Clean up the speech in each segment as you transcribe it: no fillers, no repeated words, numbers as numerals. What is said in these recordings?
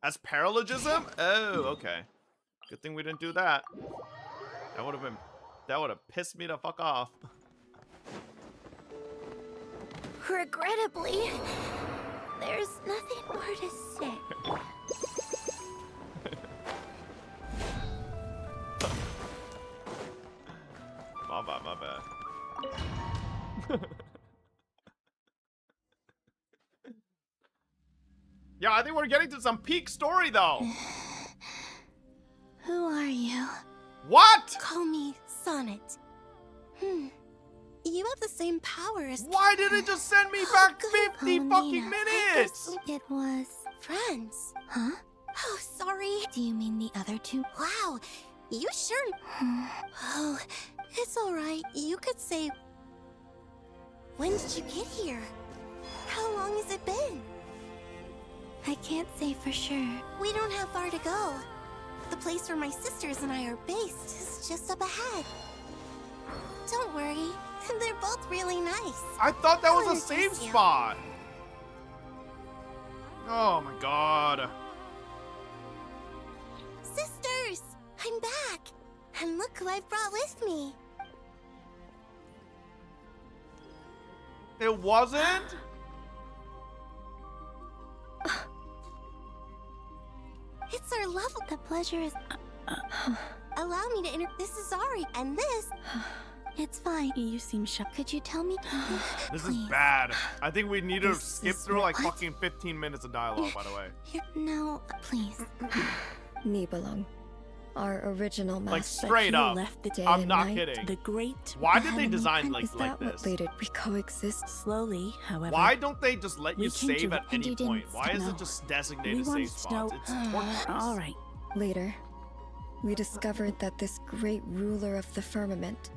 As paralogism? Oh, okay. Good thing we didn't do that. That would have pissed me the fuck off. Regrettably, there's nothing more to say. My bad. Yeah, I think we're getting to some peak story though. Who are you? What? Call me Sonnet. You have the same power as... Why did it just send me back Good 50 Paulina. fucking I minutes? guess it was friends. Huh? Oh, sorry. Do you mean the other two? Wow, you sure... Oh, it's alright. You could say... When did you get here? How long has it been? I can't say for sure. We don't have far to go. The place where my sisters and I are based is just up ahead. Don't worry, they're both really nice. I thought that I'll was a safe introduce you. spot. Oh my god. Sisters, I'm back. And look who I've brought with me. It wasn't? It's our love. The pleasure is... Allow me to This is Ari, and this... It's fine. You seem shocked. Could you tell me? This is Please. bad. I think we need to This skip is through like what? fucking 15 minutes of dialogue, by the way. No, please. Nibelung, our original master. Like straight up. Left the day I'm and not night. kidding. The great Why did they animal design and like Is that what this? later we coexist? slowly, however. Why don't they just let We you came save to- at and any you didn't point? Why is know. it just We designated wanted save to know. spots? It's torturous. All right. Later, we discovered that this great ruler of the firmament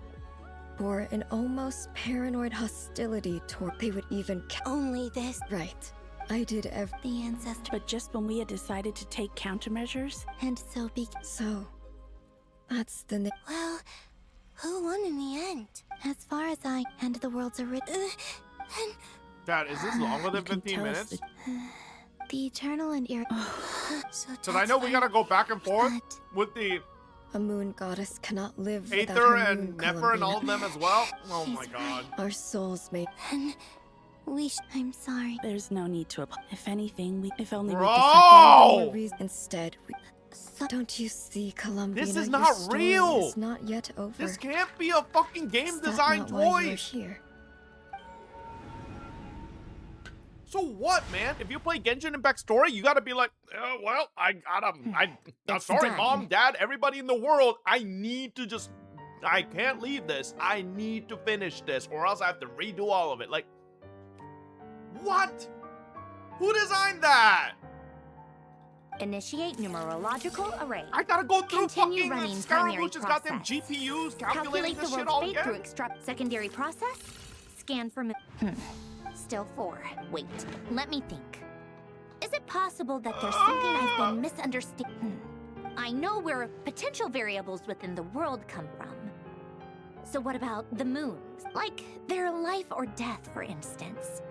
bore an almost paranoid hostility toward. They would even. Only this. Right. I did The ancestor. But just when we had decided to take countermeasures, And so be... So, that's the. Well, who won in the end? As far as I... And the world's original... Dad, is this longer than You can 15 tell us minutes? The eternal and so Because I know we gotta go back and forth with the A moon goddess cannot live without Aether her and moon, Nefer and all of Columbina. them as well. Oh She's my god. Our souls may. And I'm sorry. there's no need to apologize. If anything, if only we Bro! could No reason. Instead, don't you see, Columbina? This is your not story real! Is not yet over. This can't be a fucking game Is that design not why you're choice. here? So what, man? If you play Genshin Impact story, you gotta be like, well, I'm It's sorry, done. mom, dad, everybody in the world. I can't leave this. I need to finish this, or else I have to redo all of it. Like, what? Who designed that? Initiate numerological array. I gotta go through Continue fucking running primary Scaramouche's goddamn process. GPUs, calculating Calculate the this shit world's all fate through again. extract secondary process. Scan for Still 4. Wait, let me think. Is it possible that there's something I've been misunderstanding? I know where potential variables within the world come from. So what about the moons? Like their life or death, for instance.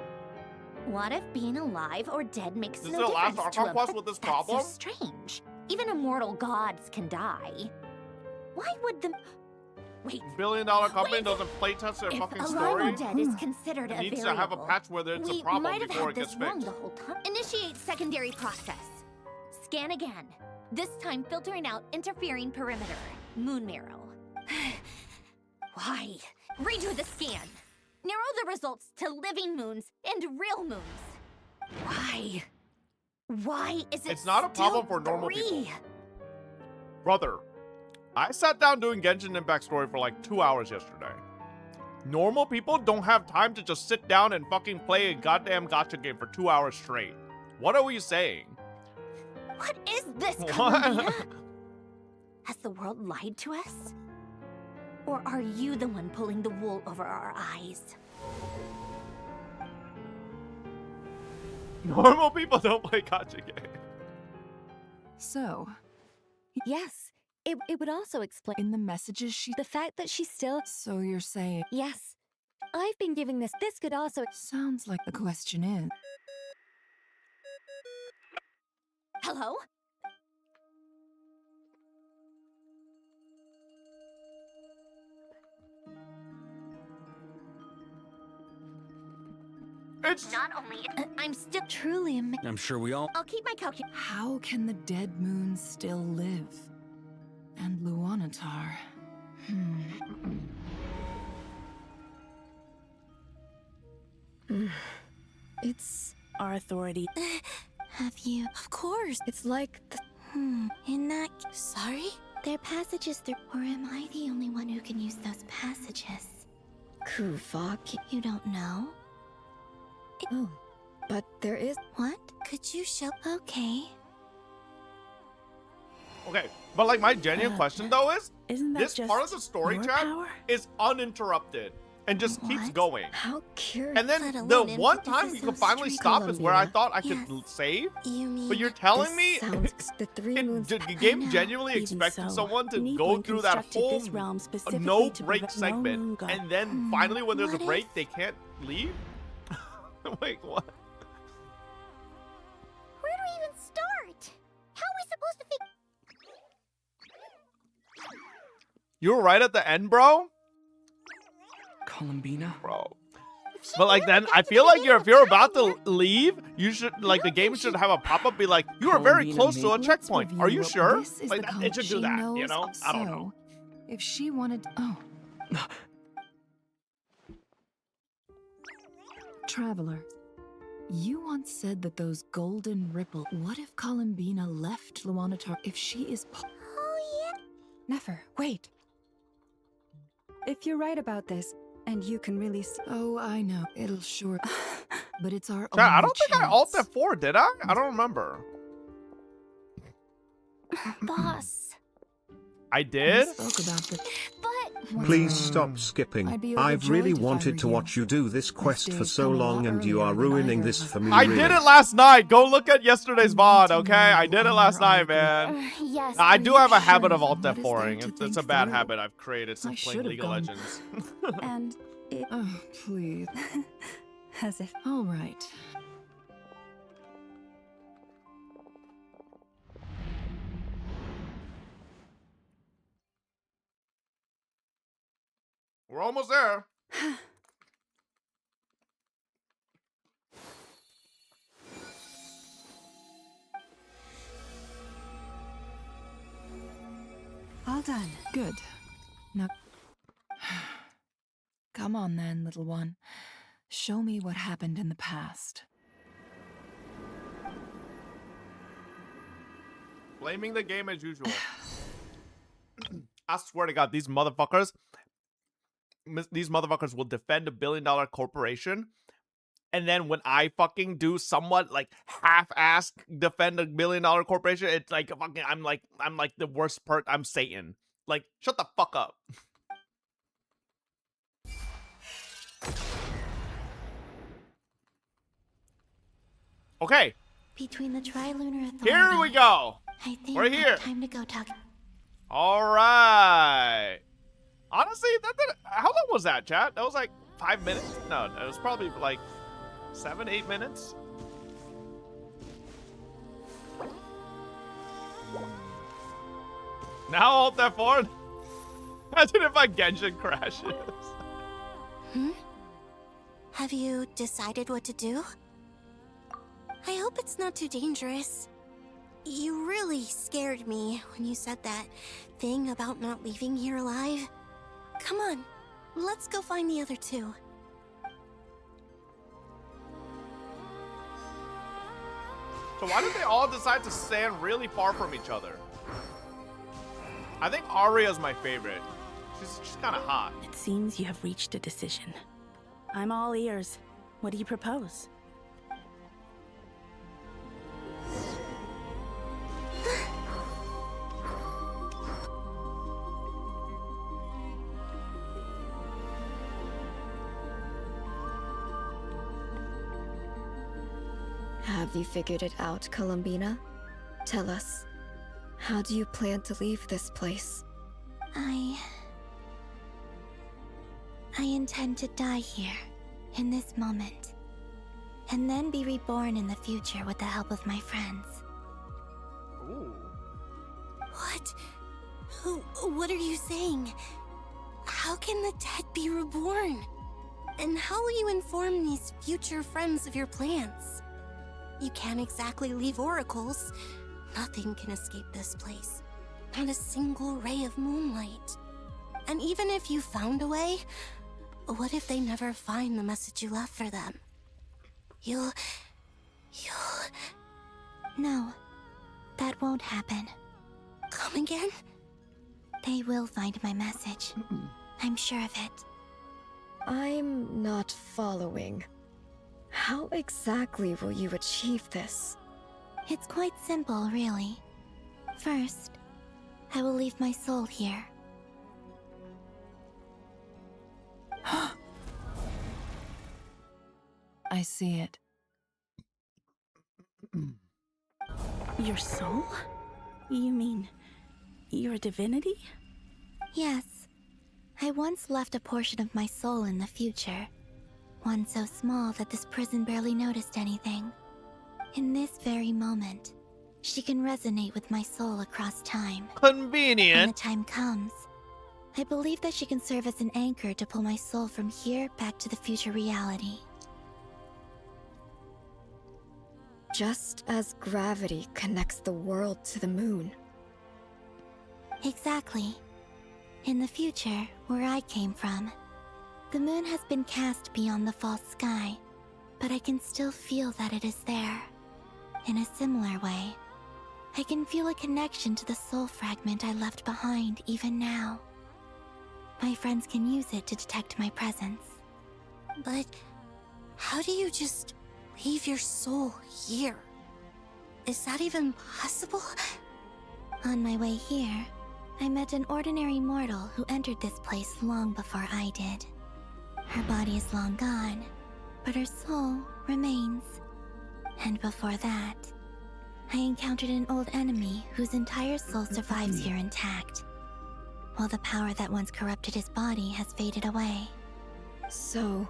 What if being alive or dead makes This is no the last difference to Archon a... quest with this That's problem? so strange. Even immortal gods can die. Why would the... Wait, Billion-dollar company Wait. doesn't playtest their if fucking alive story. or dead is considered It a needs variable, to have a patch where it's we a problem might have before had it gets this wrong fixed. the whole time. Initiate secondary process. Scan again. This time filtering out interfering perimeter. Moon marrow. Why? Redo the scan. Narrow the results to living moons and real moons. Why? Why is it It's not a problem still for normal 3? people. Brother, I sat down doing Genshin Impact story for like 2 hours yesterday. Normal people don't have time to just sit down and fucking play a goddamn gacha game for 2 hours straight. What are we saying? What is this, What? Columbina? Has the world lied to us? Or are you the one pulling the wool over our eyes? Normal people don't play gacha games. So, Yes, it would also explain in the messages the fact that she's still. So you're saying... Yes, I've been giving this. This could also. Sounds like the question is... Hello? It's Not only I'm still Truly amazing. I'm sure we all. I'll keep my calculation. How can the dead moon still live? And Luanatar. It's Our authority. Have you? Of course. it's like the In that... Sorry? There are passages through... Or am I the only one who can use those passages? Kuvak. You don't know? Oh, but there is. What? Could you show... Okay. okay, but like my genuine question though is, Isn't that this just part of the story your chat power? is uninterrupted and just keeps What? going. How curious. And then Let the alone one input time this you is can so finally strict. stop is where I Columbia. thought I could Yes. save, You mean... but you're telling This me sounds the three moons. the game know. genuinely Even expected so, someone to Needling go through that constructed whole this realm specifically no to break prevent no segment, moon god. and then finally when there's a What break if- they can't leave? Wait, what? Where do we even start? How are we supposed to figure? You were right at the end, bro? Columbina? Bro. But like then I feel like if you're about to leave, you should like the game should have a pop-up be like, you are very Columbina close to a maybe? checkpoint. Let's Are you review sure? This is Like the it should do she that, knows, you know? I don't know. so, if she wanted. Oh. Traveler, you once said that those golden ripple. What if Columbina left Luanatar? If she is. Oh yeah. Never. Wait. If you're right about this, and you can really see. Oh, I know. It'll sure. But it's our Chat, I only don't think I chance. alt F4, did I? I don't remember. Boss. I We did? spoke about the. But What's Please wrong? stop skipping. I'd be I've really overjoyed if I wanted to were you. watch you do this quest for day's so come a long lot and you earlier are than ruining either this of us. for me. I really. did it last night. Go look at yesterday's I VOD, want to okay? know I did it last are night, man. yes. I are do you have a sure? habit of alt What is there F4ing. to It's think a bad through? habit I've created since playing should've League of gone. Legends. And it. Oh, please. As if. All right. We're almost there. All done. Good. Now. Come on then, little one. Show me what happened in the past. Blaming the game as usual. I swear to God, these motherfuckers will defend $1 billion corporation. And then when I fucking do somewhat like half-ass defend $1 billion corporation, it's like fucking I'm like the worst part. I'm Satan. Like, shut the fuck up. Okay, Between the Trilunar Authority... here we go. I think We're here. time to go talk... All right. Honestly, how long was that, chat? That was like 5 minutes? No, it was probably like 7, 8 minutes. Now alt F4. Imagine if my Genshin crashes. Have you decided what to do? I hope it's not too dangerous. You really scared me when you said that thing about not leaving here alive. Come on, let's go find the other two. So why did they all decide to stand really far from each other? I think Arya's my favorite. She's kind of hot. It seems you have reached a decision. I'm all ears. What do you propose? Have you figured it out, Columbina? Tell us. How do you plan to leave this place? I intend to die here, in this moment, and then be reborn in the future with the help of my friends. Ooh. What? What are you saying? How can the dead be reborn? And how will you inform these future friends of your plans? You can't exactly leave oracles. Nothing can escape this place. Not a single ray of moonlight. And even if you found a way, what if they never find the message you left for them? You'll... No, that won't happen. Come again? They will find my message. I'm sure of it. I'm not following. How exactly will you achieve this? It's quite simple, really. First, I will leave my soul here. I see it. Your soul? You mean you're a divinity? Yes. I once left a portion of my soul in the future. One so small that this prison barely noticed anything. In this very moment, she can resonate with my soul across time. When the Convenient. time comes, I believe that she can serve as an anchor to pull my soul from here back to the future reality. Just as gravity connects the world to the moon. Exactly. In the future, where I came from, the moon has been cast beyond the false sky, but I can still feel that it is there. In a similar way, I can feel a connection to the soul fragment I left behind even now. My friends can use it to detect my presence. But how do you just leave your soul here? Is that even possible? On my way here, I met an ordinary mortal who entered this place long before I did. Her body is long gone, but her soul remains. And before that, I encountered an old enemy whose entire soul survives here intact, while the power that once corrupted his body has faded away. So,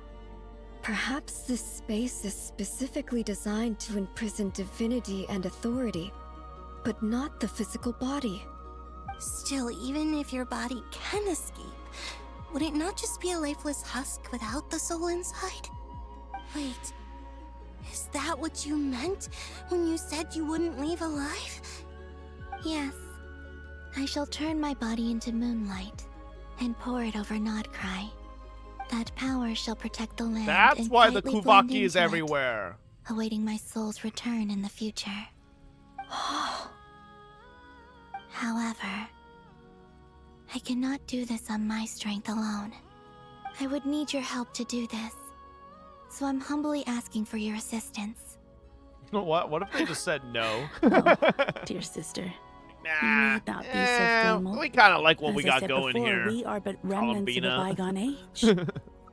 perhaps this space is specifically designed to imprison divinity and authority, but not the physical body. Still, even if your body can escape, would it not just be a lifeless husk without the soul inside? Wait, is that what you meant when you said you wouldn't leave alive? Yes, I shall turn my body into moonlight and pour it over Nodcry. That power shall protect the land. That's and why the quietly blend Kuvaki is into it, everywhere. awaiting my soul's return in the future. However, I cannot do this on my strength alone. I would need your help to do this, so I'm humbly asking for your assistance. What if they just said no? Dear sister, Nah. need not be so formal. We kind of like what as we I got said going before, here. we are but remnants of a Columbina. bygone age.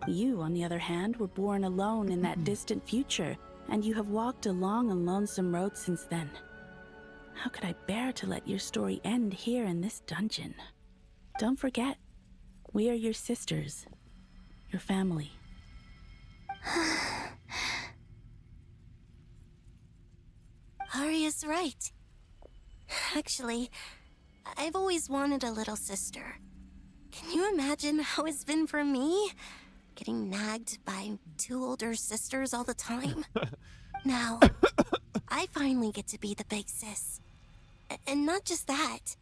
You, on the other hand, were born alone in that distant future, and you have walked a long and lonesome road since then. How could I bear to let your story end here in this dungeon? Don't forget, we are your sisters, your family. Arya's right. Actually, I've always wanted a little sister. Can you imagine how it's been for me? Getting nagged by two older sisters all the time. Now, I finally get to be the big sis. And not just that,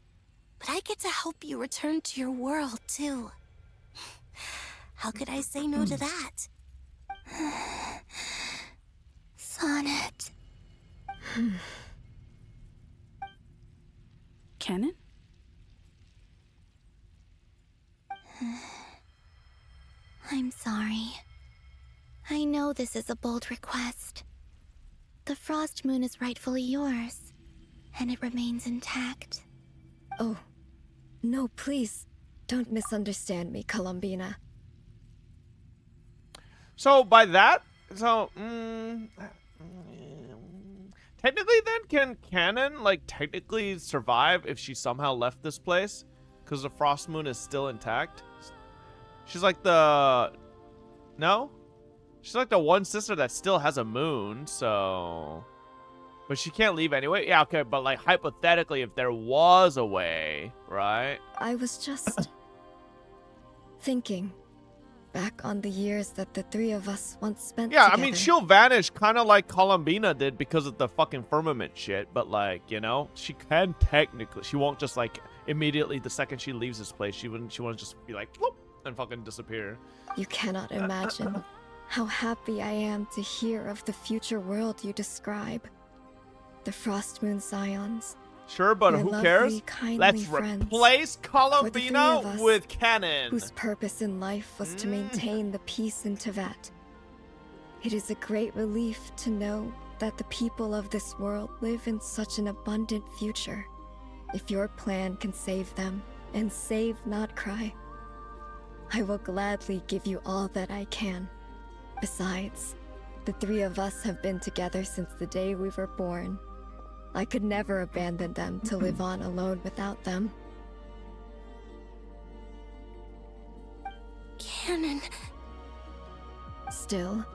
but I get to help you return to your world, too. How could I say no to that? Sonnet. Canon? I'm sorry. I know this is a bold request. The Frost Moon is rightfully yours, and it remains intact. Oh, no, please, don't misunderstand me, Columbina. So by that, technically then can Canon like technically survive if she somehow left this place? Because the Frost Moon is still intact? She's like the... No? She's like the one sister that still has a moon, so... But she can't leave anyway? Yeah, okay, but like hypothetically, if there was a way, right? I was just thinking back on the years that the three of us once spent Yeah, together. I mean, she'll vanish kind of like Columbina did because of the fucking firmament shit, but like, you know, she can technically, she won't just like immediately the second she leaves this place, she won't just be like, whoop, and fucking disappear. You cannot imagine how happy I am to hear of the future world you describe. The Frost Moon Scions. Sure, but Your who lovely, cares? kindly Let's friends. replace For the Columbina three of us, with Cannon. Whose purpose in life was to maintain the peace in Teyvat. It is a great relief to know that the people of this world live in such an abundant future. If your plan can save them, and save not cry, I will gladly give you all that I can. Besides, the three of us have been together since the day we were born. I could never abandon them to live on alone without them. Cannon. Still,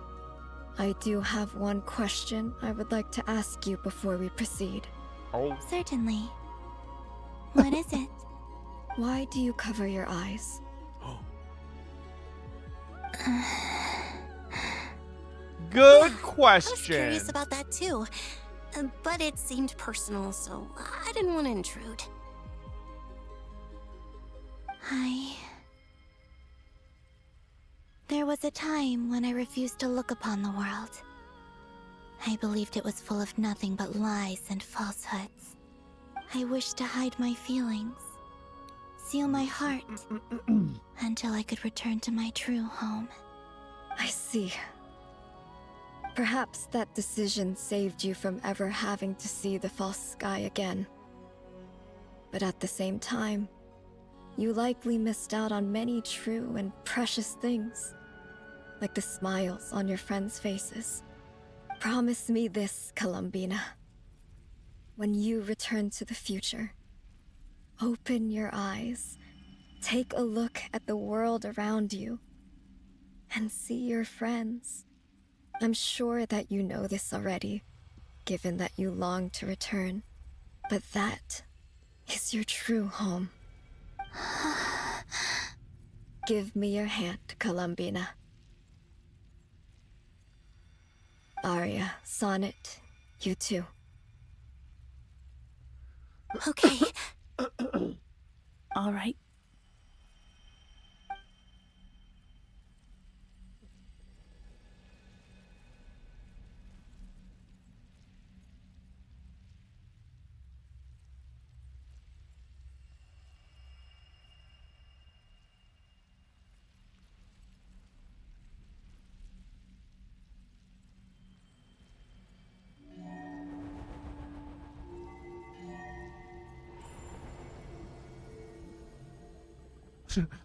I do have one question I would like to ask you before we proceed. Oh, Certainly. What is it? Why do you cover your eyes? good I was question. curious about that too. But it seemed personal, so I didn't want to intrude. There was a time when I refused to look upon the world. I believed it was full of nothing but lies and falsehoods. I wished to hide my feelings, seal my heart, until I could return to my true home. I see. Perhaps that decision saved you from ever having to see the false sky again. But at the same time, you likely missed out on many true and precious things, like the smiles on your friends' faces. Promise me this, Columbina. When you return to the future, open your eyes, take a look at the world around you, and see your friends. I'm sure that you know this already, given that you long to return. But that is your true home. Give me your hand, Columbina. Arya, Sonnet, you too. Okay. All right.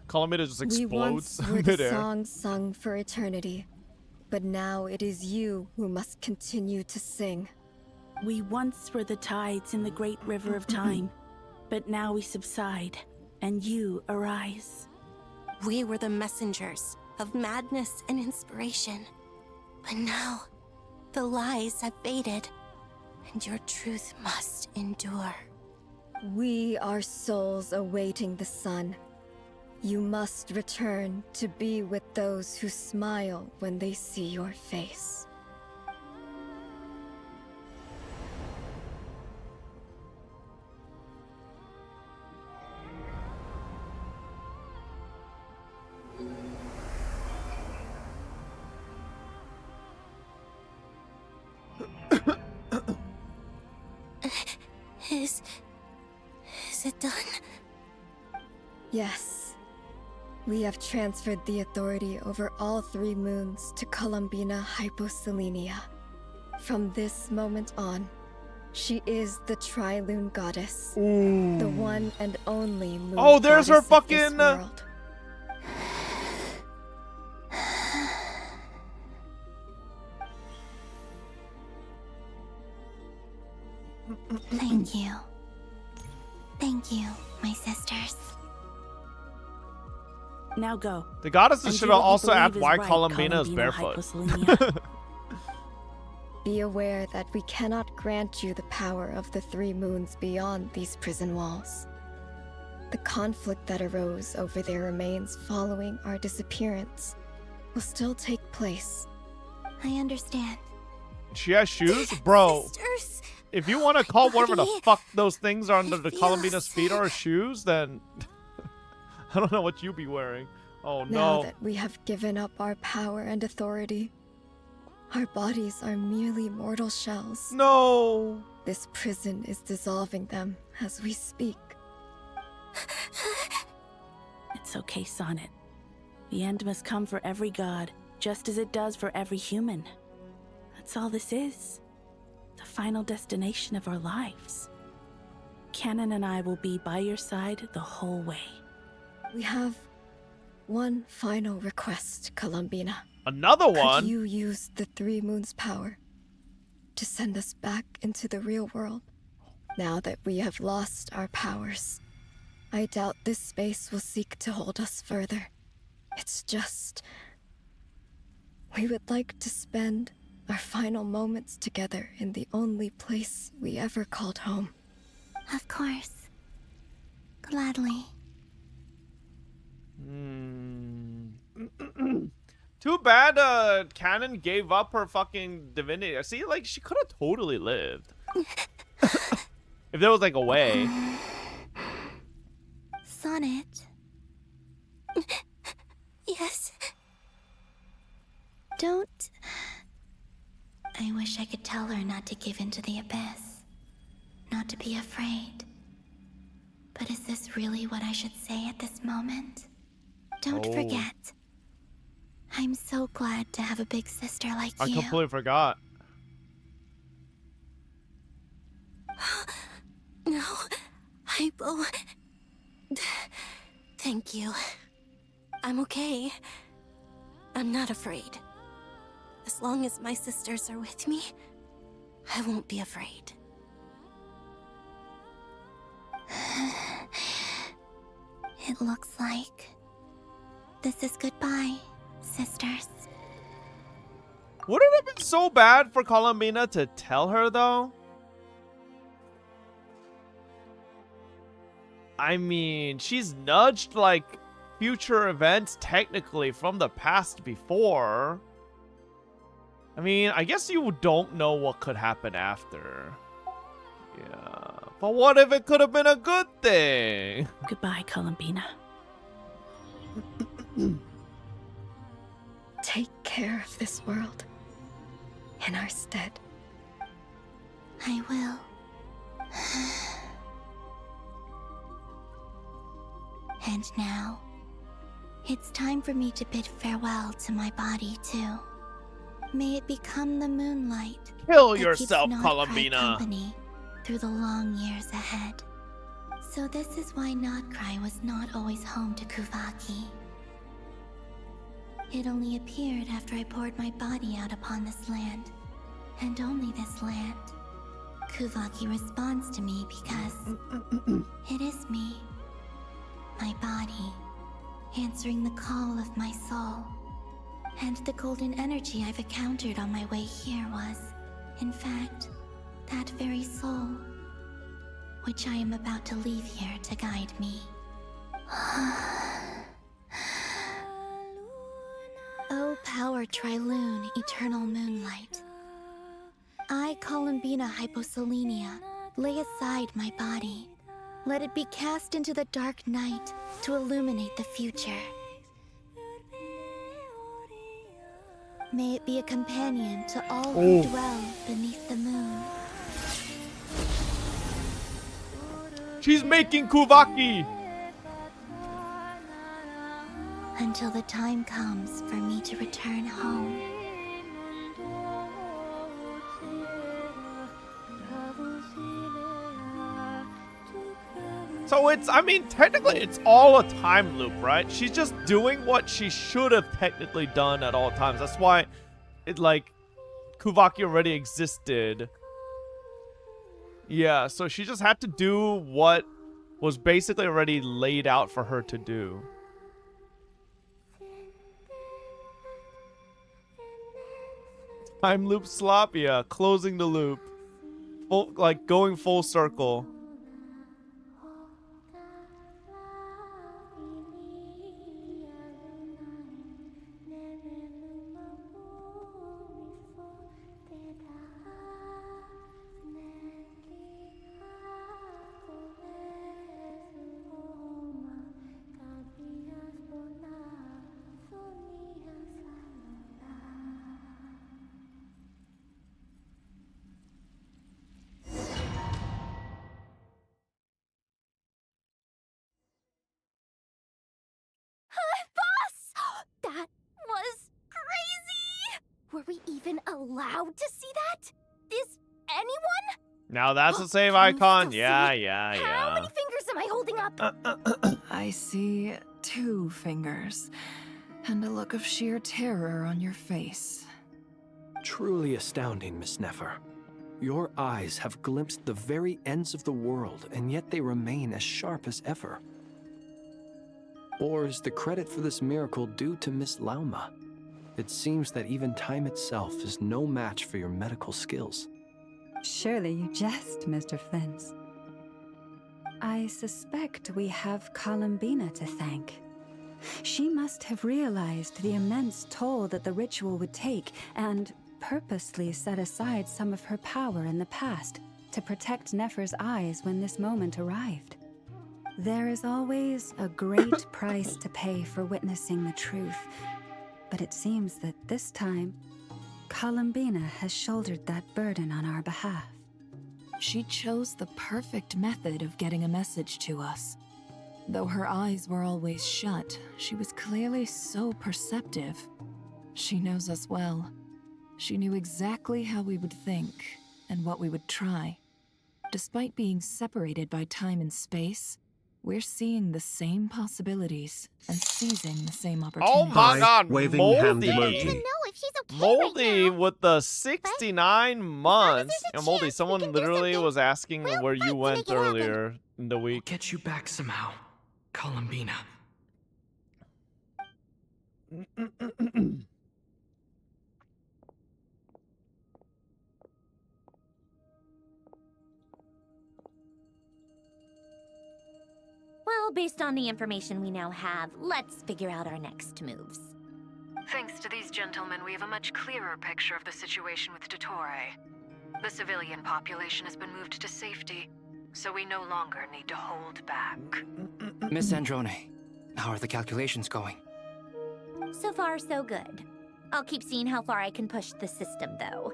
Columbina just We explodes once were the midair. song sung for eternity, but now it is you who must continue to sing. We once were the tides in the great river of time, but now we subside, and you arise. We were the messengers of madness and inspiration. But now, the lies have faded, and your truth must endure. We are souls awaiting the sun. You must return to be with those who smile when they see your face. Is it done? Yes. We have transferred the authority over all 3 moons to Columbina Hyposelenia. From this moment on, she is the Tri-Lune Goddess. The one and only moon Oh, there's her goddess of this fucking, world. Thank you. Thank you, my sisters. Now go. The goddesses And should do what you also believe add is why right, Columbina is Columbina barefoot. Hyposelenia. Be aware that we cannot grant you the power of the 3 moons beyond these prison walls. The conflict that arose over their remains following our disappearance will still take place. I understand. She has shoes? Bro, Sisters. if you want to call whatever the Buddy, fuck those things are under it the feels- Columbina's feet are shoes, then I don't know what you be wearing. Oh Now no. that we have given up our power and authority, our bodies are merely mortal shells. No. This prison is dissolving them as we speak. It's okay, Sonnet. The end must come for every god, just as it does for every human. That's all this is. The final destination of our lives. Canon and I will be by your side the whole way. We have one final request, Columbina. Another one? Could you use the 3 moons' power to send us back into the real world? Now that we have lost our powers, I doubt this space will seek to hold us further. It's just... we would like to spend our final moments together in the only place we ever called home. Of course. Gladly. Too bad Canon gave up her fucking divinity. I see, like, she could have totally lived. If there was, like, a way. Sonnet. Yes. Don't... I wish I could tell her not to give in to the abyss. Not to be afraid. But is this really what I should say at this moment? Don't Oh. forget. I'm so glad to have a big sister like I you. completely forgot. No. Hypo. Thank you. I'm okay. I'm not afraid. As long as my sisters are with me, I won't be afraid. It looks like this is goodbye, sisters. Would it have been so bad for Columbina to tell her, though? I mean, she's nudged, like, future events technically from the past before. I mean, I guess you don't know what could happen after. Yeah. But what if it could have been a good thing? Goodbye, Columbina. Take care of this world in our stead. I will. And now, it's time for me to bid farewell to my body, too. May it become the moonlight Kill that yourself, keeps Notcry Columbina. company through the long years ahead. So this is why Notcry was not always home to Kuvaki. It only appeared after I poured my body out upon this land, and only this land. Kuvaki responds to me because it is me, my body, answering the call of my soul. And the golden energy I've encountered on my way here was, in fact, that very soul, which I am about to leave here to guide me. O power Trilune, eternal moonlight. I, Columbina Hyposelenia, lay aside my body. Let it be cast into the dark night to illuminate the future. May it be a companion to all who dwell beneath the moon. She's making Kuvaki! Until the time comes for me to return home. So it's, I mean, technically it's all a time loop, right? She's just doing what she should have technically done at all times. That's why it, like, Kuvaki already existed. Yeah, so she just had to do what was basically already laid out for her to do. Time loop slop, yeah, closing the loop. Full, like going full circle. That was crazy! Were we even allowed to see that? Is anyone? Now that's the same Can you icon. still Yeah, see it? yeah, How yeah. many fingers am I holding up? I see 2 fingers, and a look of sheer terror on your face. Truly astounding, Miss Nefer. Your eyes have glimpsed the very ends of the world, and yet they remain as sharp as ever. Or is the credit for this miracle due to Miss Lauma? It seems that even time itself is no match for your medical skills. Surely you jest, Mr. Flins. I suspect we have Columbina to thank. She must have realized the immense toll that the ritual would take and purposely set aside some of her power in the past to protect Nefer's eyes when this moment arrived. There is always a great price to pay for witnessing the truth, but it seems that this time, Columbina has shouldered that burden on our behalf. She chose the perfect method of getting a message to us. Though her eyes were always shut, she was clearly so perceptive. She knows us well. She knew exactly how we would think and what we would try. Despite being separated by time and space, we're seeing the same possibilities and seizing the same opportunities. Oh my god, waving hand Moldy! emoji. I don't even know if she's okay Moldy right now. with the 69 months. there's a And Moldy, chance we someone can do literally something, was asking we'll where fight you to went make it happen. earlier in the week. Get you back somehow, Columbina. Well, based on the information we now have, let's figure out our next moves. Thanks to these gentlemen, we have a much clearer picture of the situation with Dottore. The civilian population has been moved to safety, so we no longer need to hold back. Miss Androne, how are the calculations going? So far, so good. I'll keep seeing how far I can push the system, though.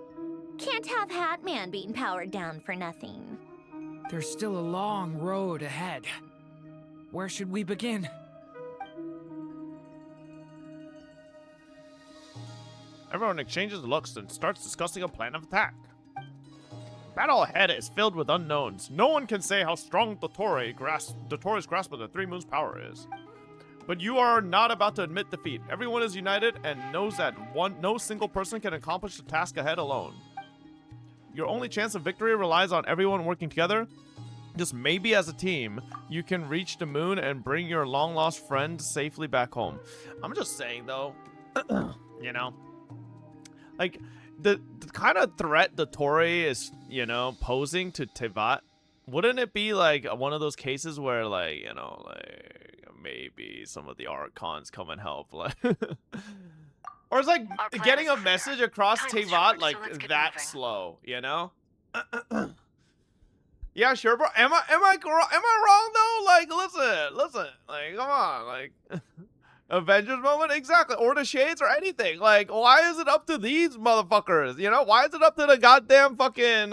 Can't have Hatman being powered down for nothing. There's still a long road ahead. Where should we begin? Everyone exchanges looks and starts discussing a plan of attack. Battle ahead is filled with unknowns. No one can say how strong Dottore Dottores grasp of the Three Moons' power is. But you are not about to admit defeat. Everyone is united and knows that no single person can accomplish the task ahead alone. Your only chance of victory relies on everyone working together. Just maybe as a team, you can reach the moon and bring your long-lost friend safely back home. I'm just saying, though, you know, like, the kind of threat Dottore is, you know, posing to Tevat, wouldn't it be, like, one of those cases where, like, you know, like, maybe some of the archons come and help, like... Or it's like getting a message across Tevat, like, that slow, you know? Yeah, sure, bro. Am I wrong though? Like, listen. Like, come on, like, Avengers moment, exactly, or the Shades or anything. Like, why is it up to these motherfuckers? You know, why is it up to the goddamn fucking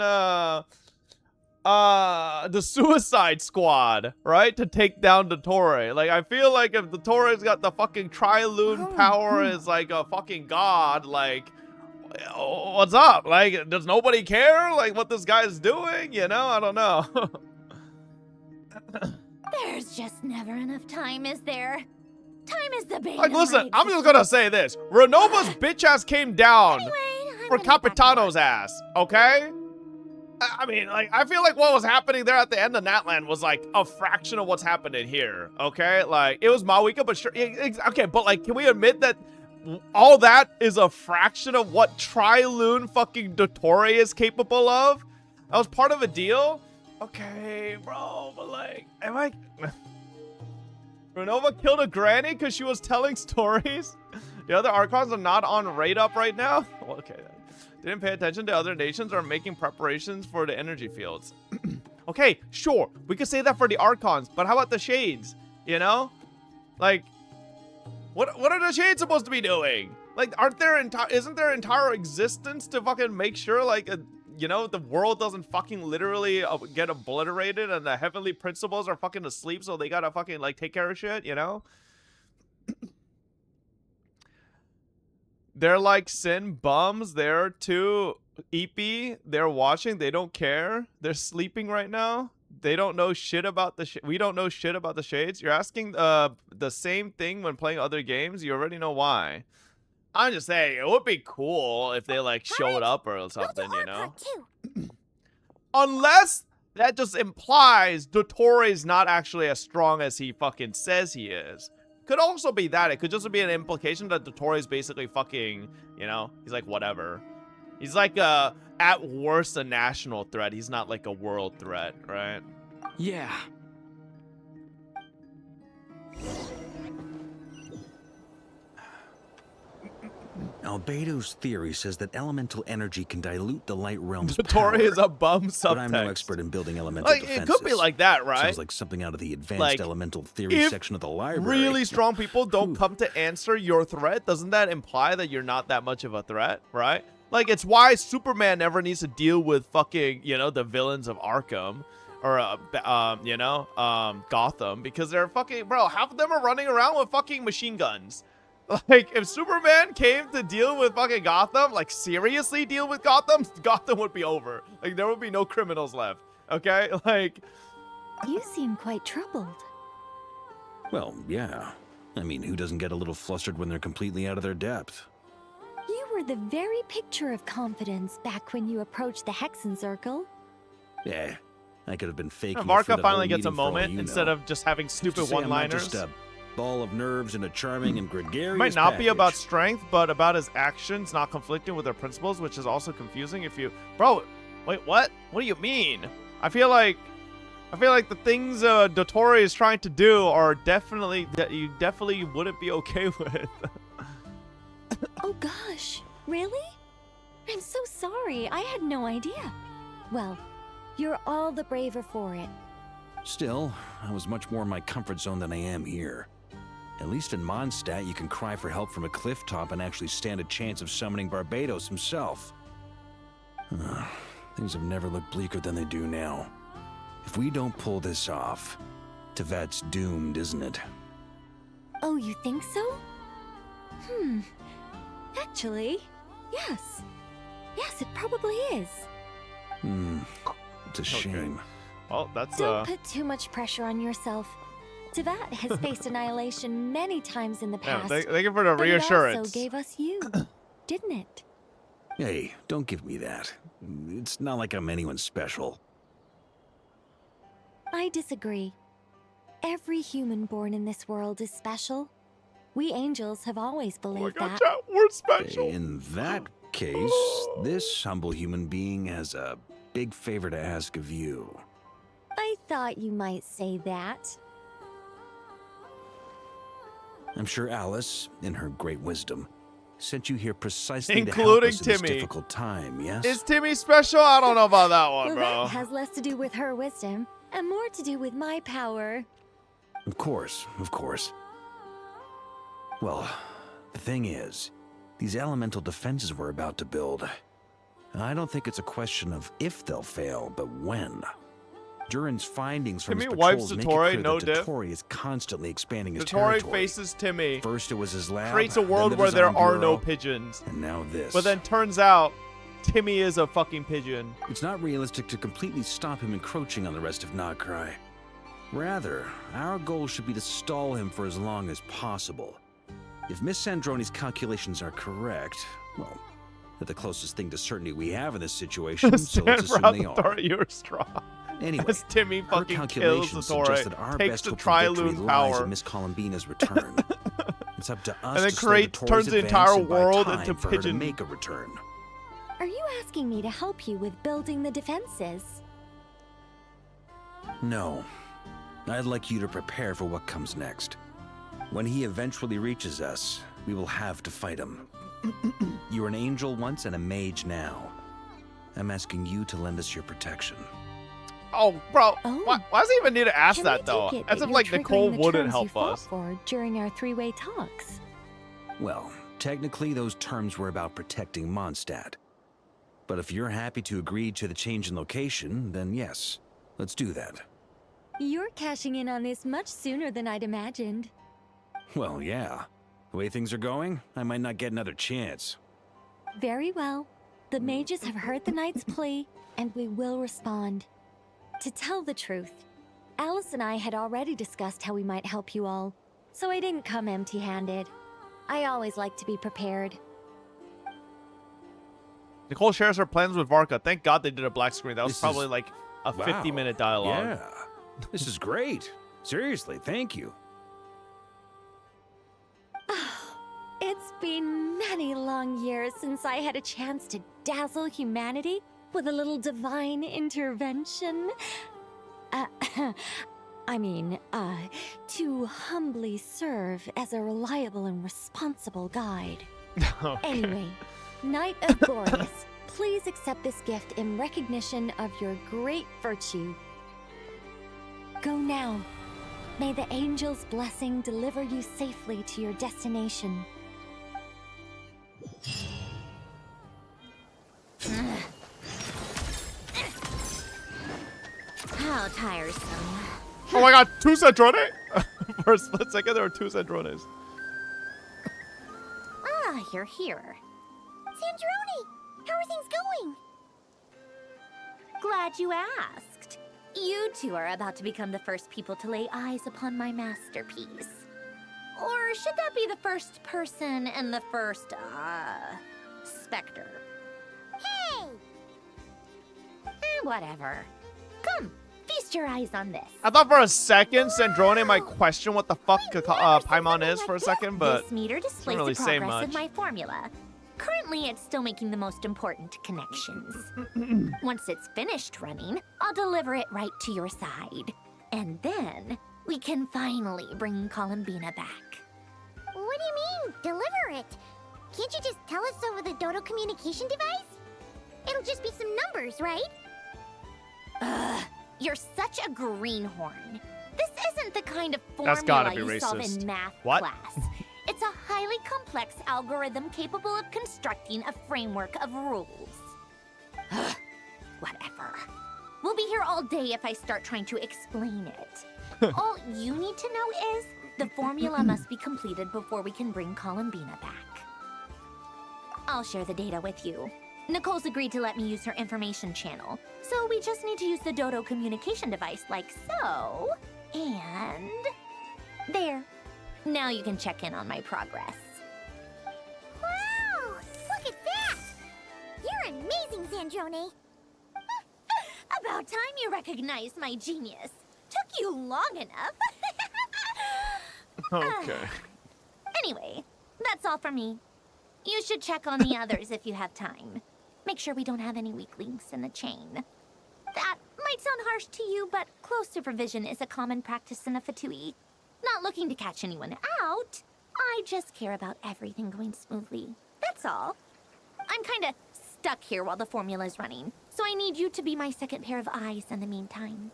the Suicide Squad, right, to take down Dottore? Like, I feel like if Dottore's got the fucking Trilune power as like a fucking god, like, what's up? Like, does nobody care, like, what this guy's doing? You know, I don't know. There's just never enough time, is there? Time is the bane. Like, listen, I'm just gonna say this. Renova's bitch ass came down for Capitano's ass, okay? I mean, like, I feel like what was happening there at the end of Natlan was, like, a fraction of what's happening here, okay? Like, it was Mawika, but sure, okay, but, like, can we admit that all that is a fraction of what Trilune fucking Dottore is capable of? That was part of a deal? Okay, bro, but like, am I... Renova killed a granny because she was telling stories? The other Archons are not on raid up right now? Well, okay, then. Didn't pay attention to other nations are making preparations for the energy fields. Okay, sure, we could say that for the Archons, but how about the Shades? You know? Like, what are the Shades supposed to be doing? Like, isn't their entire existence to fucking make sure, like, you know, the world doesn't fucking literally get obliterated and the heavenly principles are fucking asleep, so they gotta fucking, like, take care of shit, you know? They're like sin bums. They're too eepy. They're watching. They don't care. They're sleeping right now. They don't know shit about the we don't know shit about the Shades. You're asking the same thing when playing other games. You already know why. I'm just saying, it would be cool if they like showed up or something, you know? Unless that just implies Dottore's not actually as strong as he fucking says he is. Could also be that. It could just be an implication that Dottore is basically fucking, you know, he's like whatever. He's like at worst a national threat. He's not like a world threat, right? Yeah. Albedo's theory says that elemental energy can dilute the light realm's Dottore power. is a bum subtext. But I'm no expert in building elemental defenses. It could be like that, right? Sounds like something out of the advanced like, elemental theory section of the library. Really strong people don't come to answer your threat. Doesn't that imply that you're not that much of a threat, right? Like, it's why Superman never needs to deal with fucking, you know, the villains of Arkham. Or, you know, Gotham. Because they're fucking, bro, half of them are running around with fucking machine guns. Like, if Superman came to deal with fucking Gotham, like, seriously deal with Gotham, Gotham would be over. Like, there would be no criminals left. Okay? Like... You seem quite troubled. Well, yeah. I mean, who doesn't get a little flustered when they're completely out of their depth? You were the very picture of confidence back when you approached the Hexen Circle. Yeah, I could have been faking. Varka finally gets a moment instead of just having stupid one-liners. Just a ball of nerves and a charming and gregarious It might not be about package. strength, but about his actions not conflicting with their principles, which is also confusing if you... Bro, wait, what? What do you mean? I feel like the things Dottore is trying to do are definitely... that you definitely wouldn't be okay with. Oh gosh, really? I'm so sorry, I had no idea. Well, you're all the braver for it. Still, I was much more in my comfort zone than I am here. At least in Mondstadt, you can cry for help from a cliff top and actually stand a chance of summoning Barbados himself. Things have never looked bleaker than they do now. If we don't pull this off, Tevat's doomed, isn't it? Oh, you think so? Actually, yes. Yes, it probably is. It's a shame. Well, that's Don't put too much pressure on yourself. Tevat has faced annihilation many times in the past. Yeah, thank you for the reassurance. It also gave us you, didn't it? Hey, don't give me that. It's not like I'm anyone special. I disagree. Every human born in this world is special. We angels have always believed that. Chat, we're special. In that case, this humble human being has a big favor to ask of you. I thought you might say that. I'm sure Alice, in her great wisdom, sent you here precisely including to help us in this Timmy. difficult time, yes? Is Timmy special? I don't know about that one, Well, bro. that has less to do with her wisdom and more to do with my power. Of course, of course. Well, the thing is, these elemental defenses we're about to build, I don't think it's a question of if they'll fail, but when. Durin's findings from his Timmy wipes patrols make it Dottore, clear no that diff. Dottore is constantly expanding his Dottore territory. faces Timmy. First it was his lab, Creates a then world the where there design are no bureau, pigeons. and now this. But then turns out, Timmy is a fucking pigeon. It's not realistic to completely stop him encroaching on the rest of Nagrai. Rather, our goal should be to stall him for as long as possible. If Miss Sandroni's calculations are correct, well, they're the closest thing to certainty we have in this situation, so let's assume they are. You're strong. Anyway, As Timmy her fucking kills calculations suggest that Dottore, our takes best the hope for victory Trilune lies power. in Miss Columbina's return. It's up to us And then to slow the Tories' turns the advance entire and buy world time into for her to pigeon. make a return. Are you asking me to help you with building the defenses? No. I'd like you to prepare for what comes next. When he eventually reaches us, we will have to fight him. You were an angel once and a mage now. I'm asking you to lend us your protection. Oh, bro. Oh. Why does he even need to ask Can that, we though? take it As that if, you're like, Nicole triggering the wouldn't terms help you fought us. for during our three-way talks? Well, technically those terms were about protecting Mondstadt. But if you're happy to agree to the change in location, then yes, let's do that. You're cashing in on this much sooner than I'd imagined. Well, yeah. The way things are going, I might not get another chance. Very well. The mages have heard the knight's plea, and we will respond. To tell the truth, Alice and I had already discussed how we might help you all, so I didn't come empty-handed. I always like to be prepared. Nicole shares her plans with Varka. Thank God they did a black screen. That was This probably is- like a Wow. 50-minute dialogue. Yeah. This is great. Seriously, thank you. It's been many long years since I had a chance to dazzle humanity with a little divine intervention. To humbly serve as a reliable and responsible guide. Okay. Anyway, Knight of Glorious, please accept this gift in recognition of your great virtue. Go now. May the angel's blessing deliver you safely to your destination. How tiresome. Oh my God, 2 Cendrone? For a split second, there were 2 Cendrones. Ah, you're here. Sandrone, how are things going? Glad you asked. You two are about to become the first people to lay eyes upon my masterpiece. Or should that be the first person and the first, specter? Hey! Whatever. Come, feast your eyes on this. I thought for a second Sandrone might question what the fuck Paimon is for a second, but This meter displays really the say progress much. of my formula. Currently, it's still making the most important connections. Once it's finished running, I'll deliver it right to your side. And then, we can finally bring Columbina back. What do you mean, deliver it? Can't you just tell us over the Dodo communication device? It'll just be some numbers, right? Ugh, you're such a greenhorn. This isn't the kind of That's gotta formula be you solve racist. in math What? class. It's a highly complex algorithm capable of constructing a framework of rules. Ugh, whatever. We'll be here all day if I start trying to explain it. All you need to know is the formula must be completed before we can bring Columbina back. I'll share the data with you. Nicole's agreed to let me use her information channel, so we just need to use the Dodo communication device like so. And there. Now you can check in on my progress. Wow! Look at that! You're amazing, Sandrone. About time you recognized my genius. Took you long enough. okay. Anyway, that's all for me. You should check on the others if you have time. Make sure we don't have any weak links in the chain. That might sound harsh to you, but close supervision is a common practice in a Fatui. Not looking to catch anyone out. I just care about everything going smoothly. That's all. I'm kinda stuck here while the formula's running, so I need you to be my second pair of eyes in the meantime.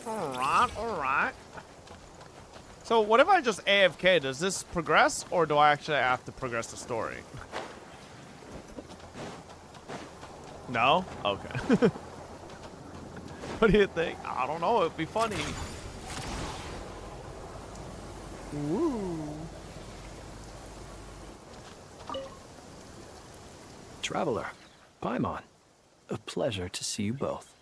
Alright. So what if I just AFK? Does this progress, or do I actually have to progress the story? No? Okay. What do you think? I don't know. It'd be funny. Ooh. Traveler, Paimon, a pleasure to see you both.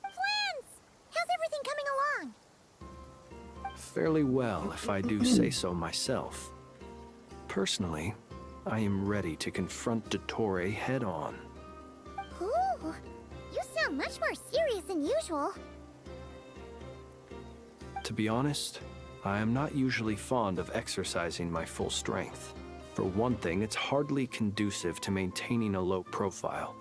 Flans! How's everything coming along? Fairly well, if I do say so myself. Personally, I am ready to confront Dottore head-on. Ooh, you sound much more serious than usual. To be honest, I am not usually fond of exercising my full strength. For one thing, it's hardly conducive to maintaining a low profile.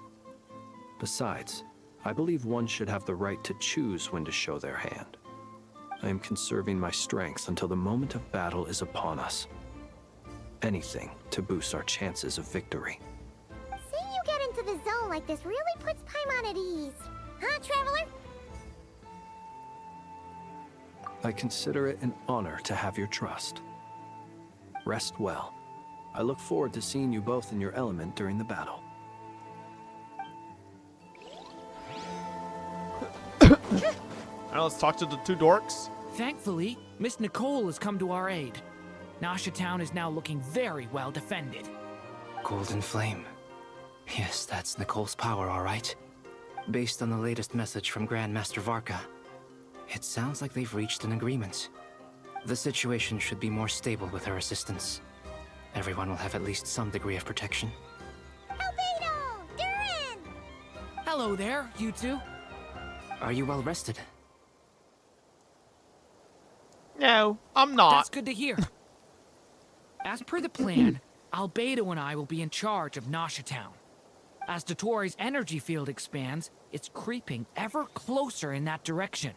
Besides, I believe one should have the right to choose when to show their hand. I am conserving my strength until the moment of battle is upon us. Anything to boost our chances of victory. Seeing you get into the zone like this really puts Paimon at ease. Huh, Traveler? I consider it an honor to have your trust. Rest well. I look forward to seeing you both in your element during the battle. Now let's talk to the two dorks. Thankfully, Miss Nicole has come to our aid. Nasha Town is now looking very well defended. Golden Flame. Yes, that's Nicole's power, all right. Based on the latest message from Grandmaster Varka, it sounds like they've reached an agreement. The situation should be more stable with her assistance. Everyone will have at least some degree of protection. Albedo! Durin! Hello there, you two. Are you well rested? No, I'm not. That's good to hear. As per the plan, Albedo and I will be in charge of Nasha Town. As Dottoro's energy field expands, it's creeping ever closer in that direction.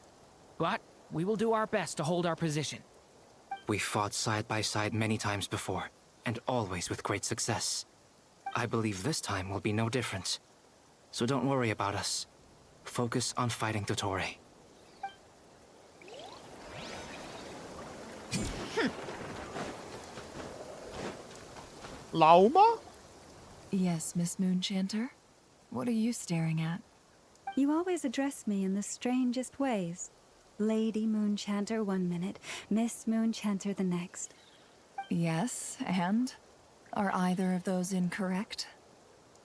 But we will do our best to hold our position. We've fought side by side many times before, and always with great success. I believe this time will be no different. So don't worry about us. Focus on fighting Dottore. Lauma? Yes, Miss Moonchanter? What are you staring at? You always address me in the strangest ways. Lady Moonchanter one minute, Miss Moonchanter the next. Yes, and? Are either of those incorrect?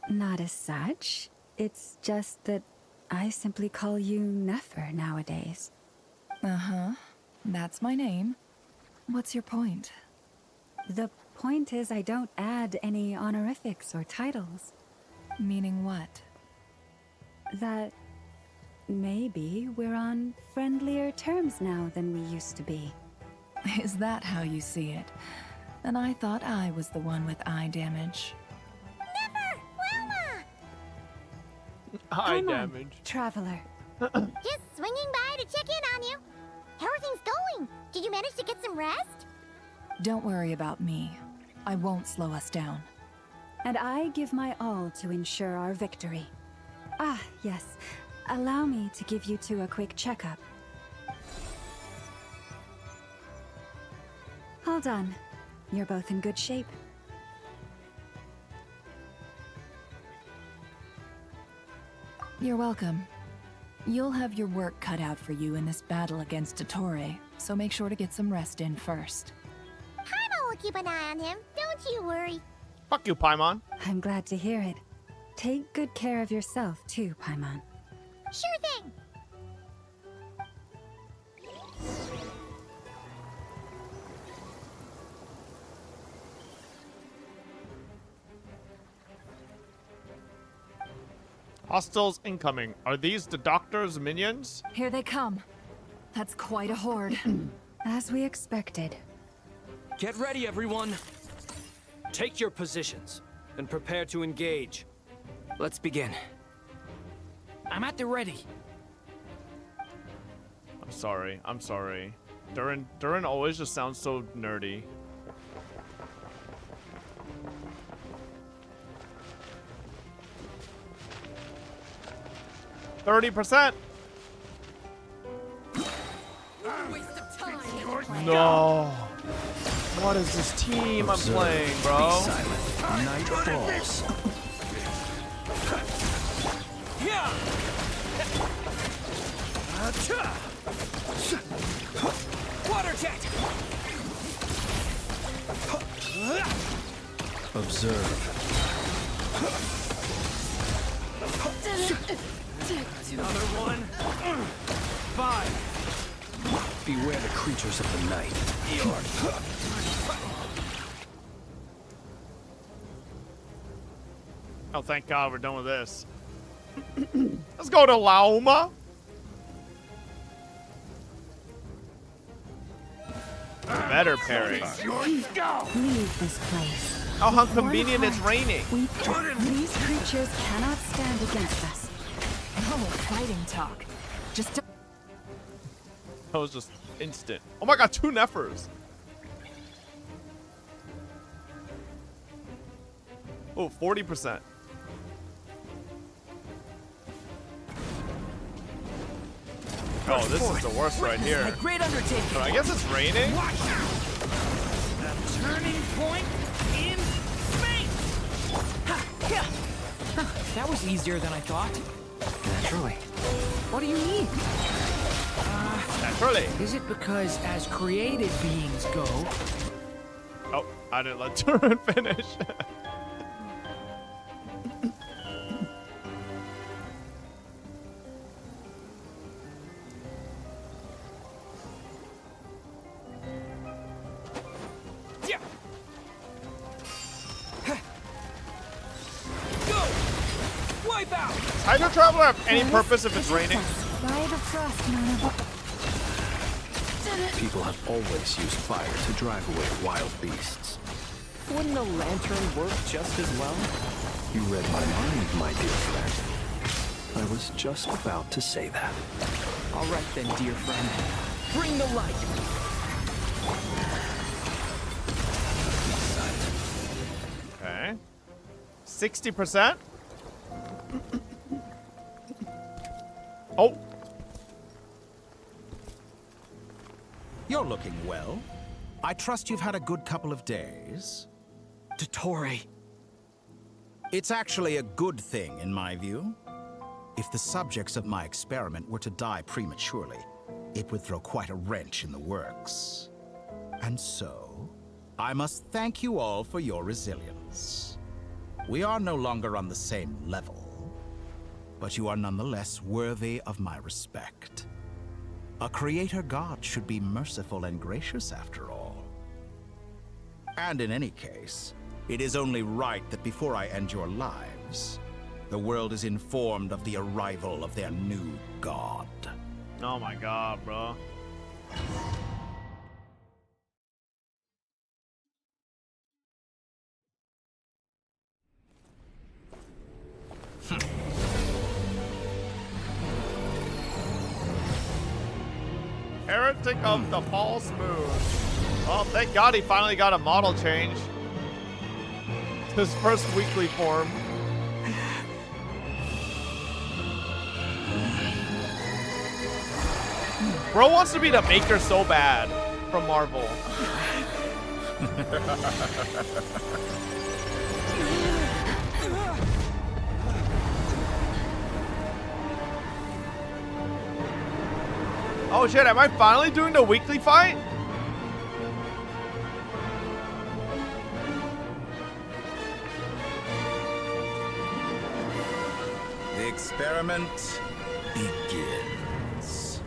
Not as such. It's just that I simply call you Nefer nowadays. Uh-huh. That's my name. What's your point? The point is I don't add any honorifics or titles. Meaning what? That maybe we're on friendlier terms now than we used to be. Is that how you see it? And I thought I was the one with eye damage. Never! Wilma! Eye Come on, damage. Traveler. Just swinging by to check in on you. How are things going? Did you manage to get some rest? Don't worry about me. I won't slow us down. And I give my all to ensure our victory. Ah, yes. Allow me to give you two a quick checkup. Hold on. You're both in good shape. You're welcome. You'll have your work cut out for you in this battle against Dottore, so make sure to get some rest in first. Paimon will keep an eye on him. Don't you worry. Fuck you, Paimon. I'm glad to hear it. Take good care of yourself, too, Paimon. Sure thing. Hostiles incoming. Are these the doctor's minions? Here they come. That's quite a horde. As we expected. Get ready, everyone! Take your positions, and prepare to engage. Let's begin. I'm at the ready. I'm sorry. I'm sorry. Durin always just sounds so nerdy. %. No. What is this team I'm playing, bro? Night falls. Water jet! Observe. Another one. 5. Beware the creatures of the night. Oh, thank God we're done with this. Let's go to Lauma. better parry. Leave this place. Oh, how convenient it's raining. These creatures cannot stand against us. No fighting talk. Just to That was just instant. Oh my god, 2 Neffers. Oh, 40%. Oh, this is the worst right here. A great undertaking. But I guess it's raining. Watch out! The turning point in space. That was easier than I thought. Naturally. What do you mean? Naturally. Is it because as created beings go? Oh, I didn't let Turin finish. Does Hydro Traveler have any purpose if it's raining? People have always used fire to drive away wild beasts. Wouldn't a lantern work just as well? You read my mind, my dear friend. I was just about to say that. All right then, dear friend. Bring the light. Okay. 60%? Oh. You're looking well. I trust you've had a good couple of days. Dottore. It's actually a good thing, in my view. If the subjects of my experiment were to die prematurely, it would throw quite a wrench in the works. And so, I must thank you all for your resilience. We are no longer on the same level, but you are nonetheless worthy of my respect. A creator god should be merciful and gracious after all. And in any case, it is only right that before I end your lives, the world is informed of the arrival of their new god. Oh my god, bro. Heretic of the False Moon. Oh, thank God he finally got a model change. His first weekly form. Bro wants to be the Maker so bad from Marvel. Oh shit, am I finally doing the weekly fight? The experiment begins.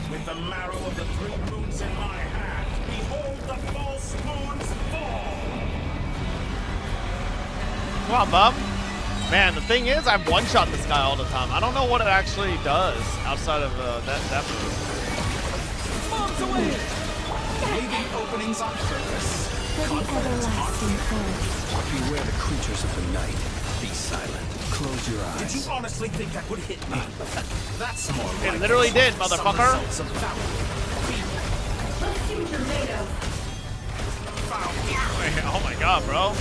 With the marrow of the 3 moons in my hand, behold the false moons fall! Come on, bub. Man, the thing is, I've one-shot this guy all the time. I don't know what it actually does outside of that move. Bombs away! Leaving openings on purpose. Beware the creatures of the night. Be silent. Close your eyes. Did you honestly think that would hit me? That's more like it literally did, motherfucker. Oh my god, bro.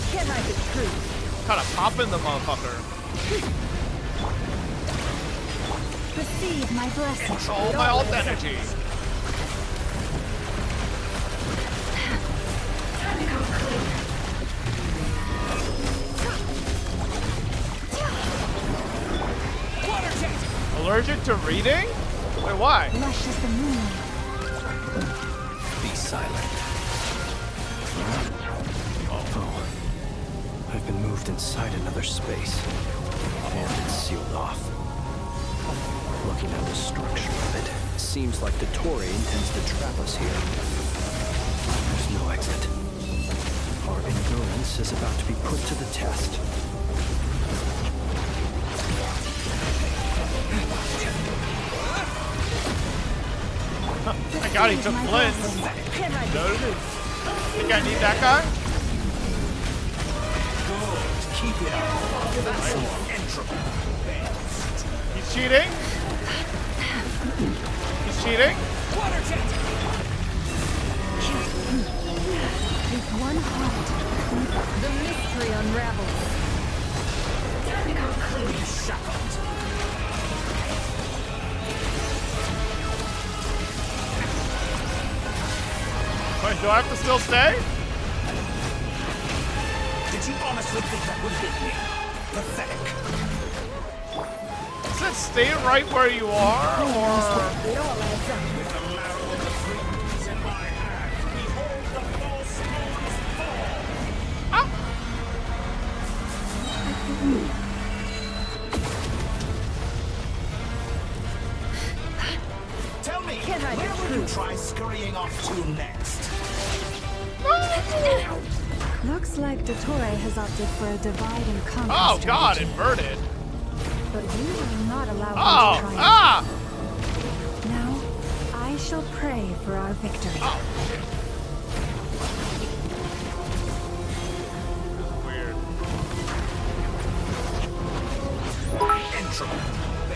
Can I be true? Kind of popping the motherfucker. Receive my blessing. Control my ult energy. Allergic to reading? Wait, why? Lush as the moonlight. Be silent. Oh. I've been moved inside another space. And it's sealed off. Looking at the structure of it, seems like Dottore intends to trap us here. There's no exit. Our endurance is about to be put to the test. my god, he took Flint. Noted. Think I need that guy? Good. Keep it up. That's more entropy. He's cheating. He's cheating. Water jet. With one heart, the mystery unravels. Shackled. Wait, do I have to still stay? Did you honestly think that would hit me? Pathetic. Does it stay right where you are, or? With the marrow of the dreams in my hand, behold the false gods fall. Tell me, where will you try scurrying off to next? Looks like Dottore has opted for a divide and conquer Oh god, strategy. inverted. But we will not allow Oh, him to triumph. ah! Now, I shall pray for our victory.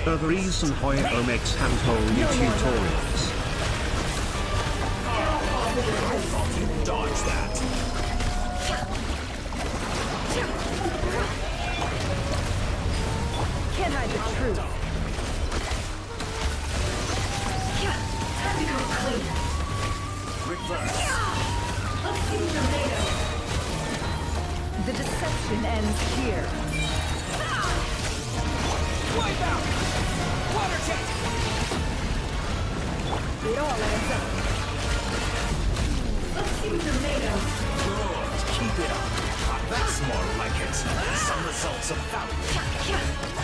Overease and Hoya Omex handhold tutorials. I thought you'd dodge that. Can't hide the truth. The deception ends here. Wipe out! Water jet! It all adds up. Good. Keep it up. That's more like it. Some results of value.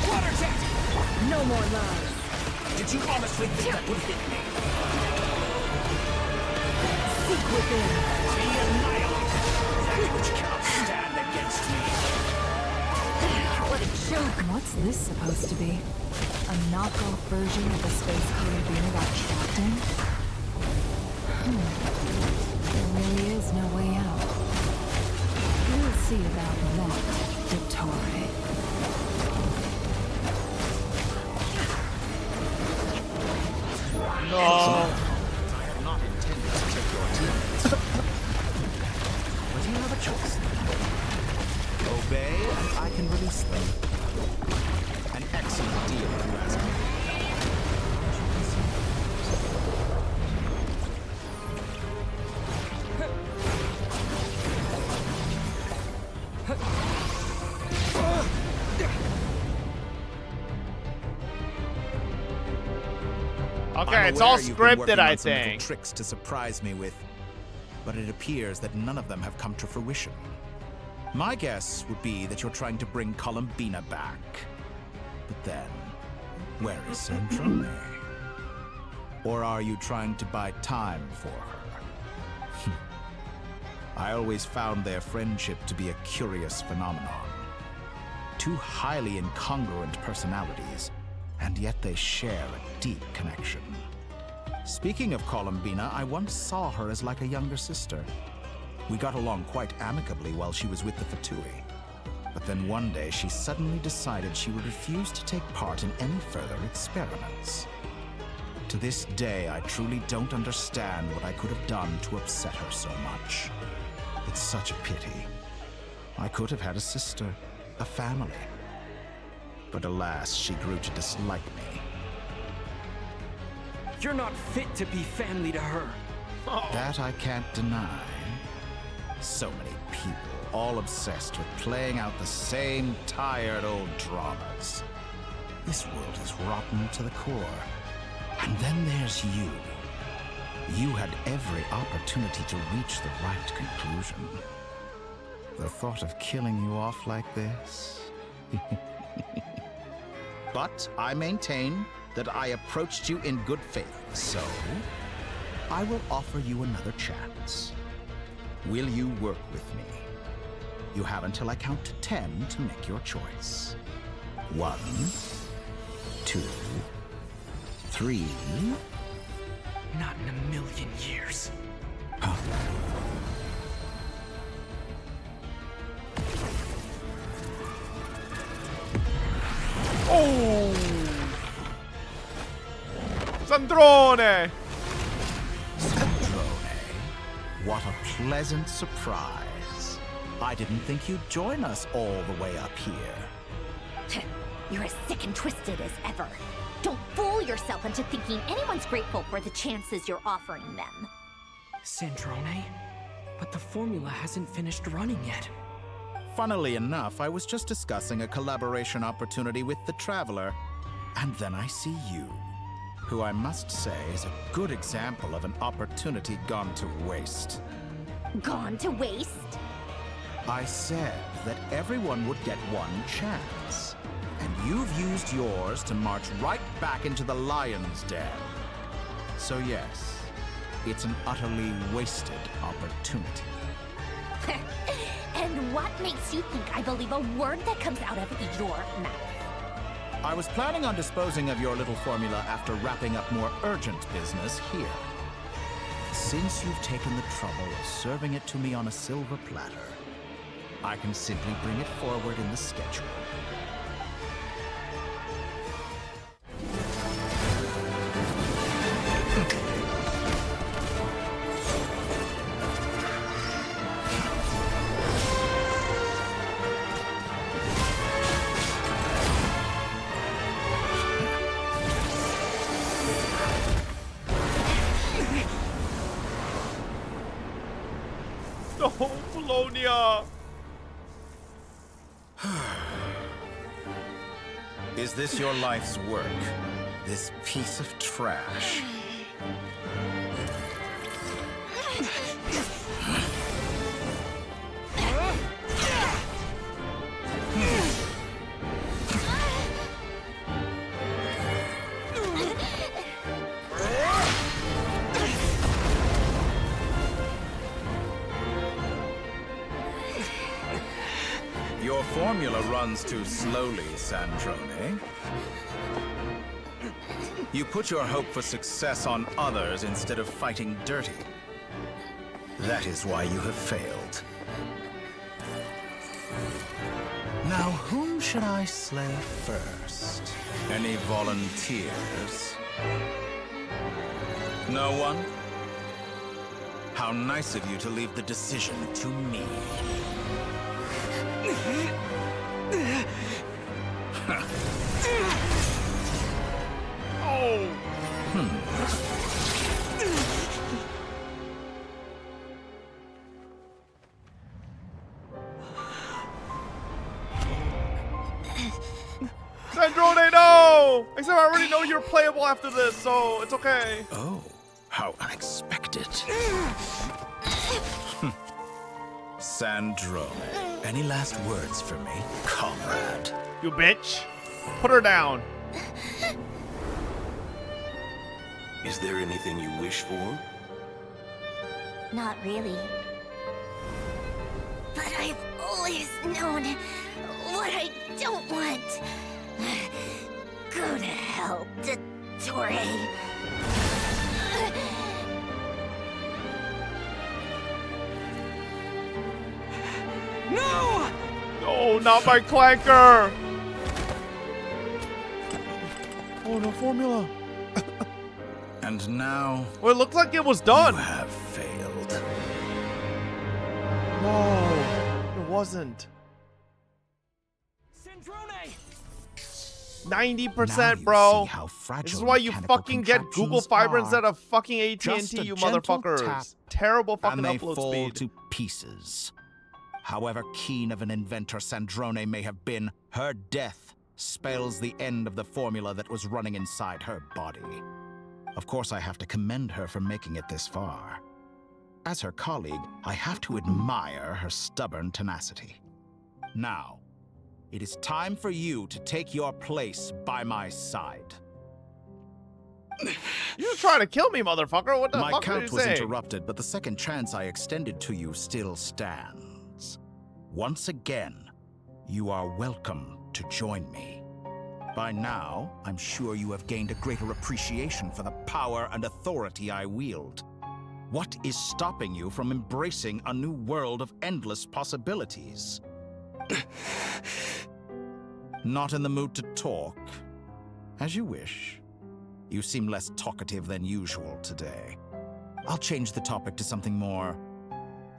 Water jet! No more lies. Did you honestly think that would hit me? Seek within. Be annihilated. That which cannot stand against me. What a joke. What's this supposed to be? A knockoff version of the space Columbina got trapped in? There really is no way out. We'll see about that, Dottore. No. I had not intended to take your teammates. But you have a choice. Obey, and I can release them. An excellent deal, if you ask me. Okay, it's all You've been working scripted, I on some little think. tricks to surprise me with, but it appears that none of them have come to fruition. My guess would be that you're trying to bring Columbina back. But then, where is Sandrone? Or are you trying to buy time for her? I always found their friendship to be a curious phenomenon. Two highly incongruent personalities, and yet they share a deep connection. Speaking of Columbina, I once saw her as like a younger sister. We got along quite amicably while she was with the Fatui. But then one day she suddenly decided she would refuse to take part in any further experiments. To this day, I truly don't understand what I could have done to upset her so much. It's such a pity. I could have had a sister, a family. But alas, she grew to dislike me. You're not fit to be family to her. That I can't deny. So many people, all obsessed with playing out the same tired old dramas. This world is rotten to the core. And then there's you. You had every opportunity to reach the right conclusion. The thought of killing you off like this? But I maintain that I approached you in good faith, so I will offer you another chance. Will you work with me? You have until I count to 10 to make your choice. 1, 2, 3. Not in a million years. Huh. Oh! Sandrone! Sandrone, what a pleasant surprise. I didn't think you'd join us all the way up here. You're as sick and twisted as ever. Don't fool yourself into thinking anyone's grateful for the chances you're offering them. Sandrone? But the formula hasn't finished running yet. Funnily enough, I was just discussing a collaboration opportunity with the Traveler, and then I see you, who I must say is a good example of an opportunity gone to waste. Gone to waste? I said that everyone would get one chance, and you've used yours to march right back into the lion's den. So yes, it's an utterly wasted opportunity. And what makes you think I believe a word that comes out of your mouth? I was planning on disposing of your little formula after wrapping up more urgent business here. Since you've taken the trouble of serving it to me on a silver platter, I can simply bring it forward in the schedule. No, Bologna! Is this your life's work? This piece of trash? Your formula runs too slowly, Sandrone. You put your hope for success on others instead of fighting dirty. That is why you have failed. Now, whom should I slay first? Any volunteers? No one? How nice of you to leave the decision to me. Oh! Sandrone, no! Except I already know you're playable after this, so it's okay. Oh, how unexpected. Sandrone, any last words for me, comrade? You bitch. Put her down. Is there anything you wish for? Not really. But I've always known what I don't want. Go to hell, Dottore. No! No, not my clanker! Oh, no formula. And now... Well, it looked like it was done. You have failed. No, it wasn't. 90%, bro. This is why you fucking get Google Fiber instead of fucking AT&T, you motherfuckers. Terrible fucking and they upload fall speed. to pieces. However keen of an inventor Sandrone may have been, her death spells the end of the formula that was running inside her body. Of course, I have to commend her for making it this far. As her colleague, I have to admire her stubborn tenacity. Now, it is time for you to take your place by my side. You're trying to kill me, motherfucker. What the My fuck count did you was say? interrupted, but the second chance I extended to you still stands. Once again, you are welcome to join me. By now, I'm sure you have gained a greater appreciation for the power and authority I wield. What is stopping you from embracing a new world of endless possibilities? Not in the mood to talk? As you wish. You seem less talkative than usual today. I'll change the topic to something more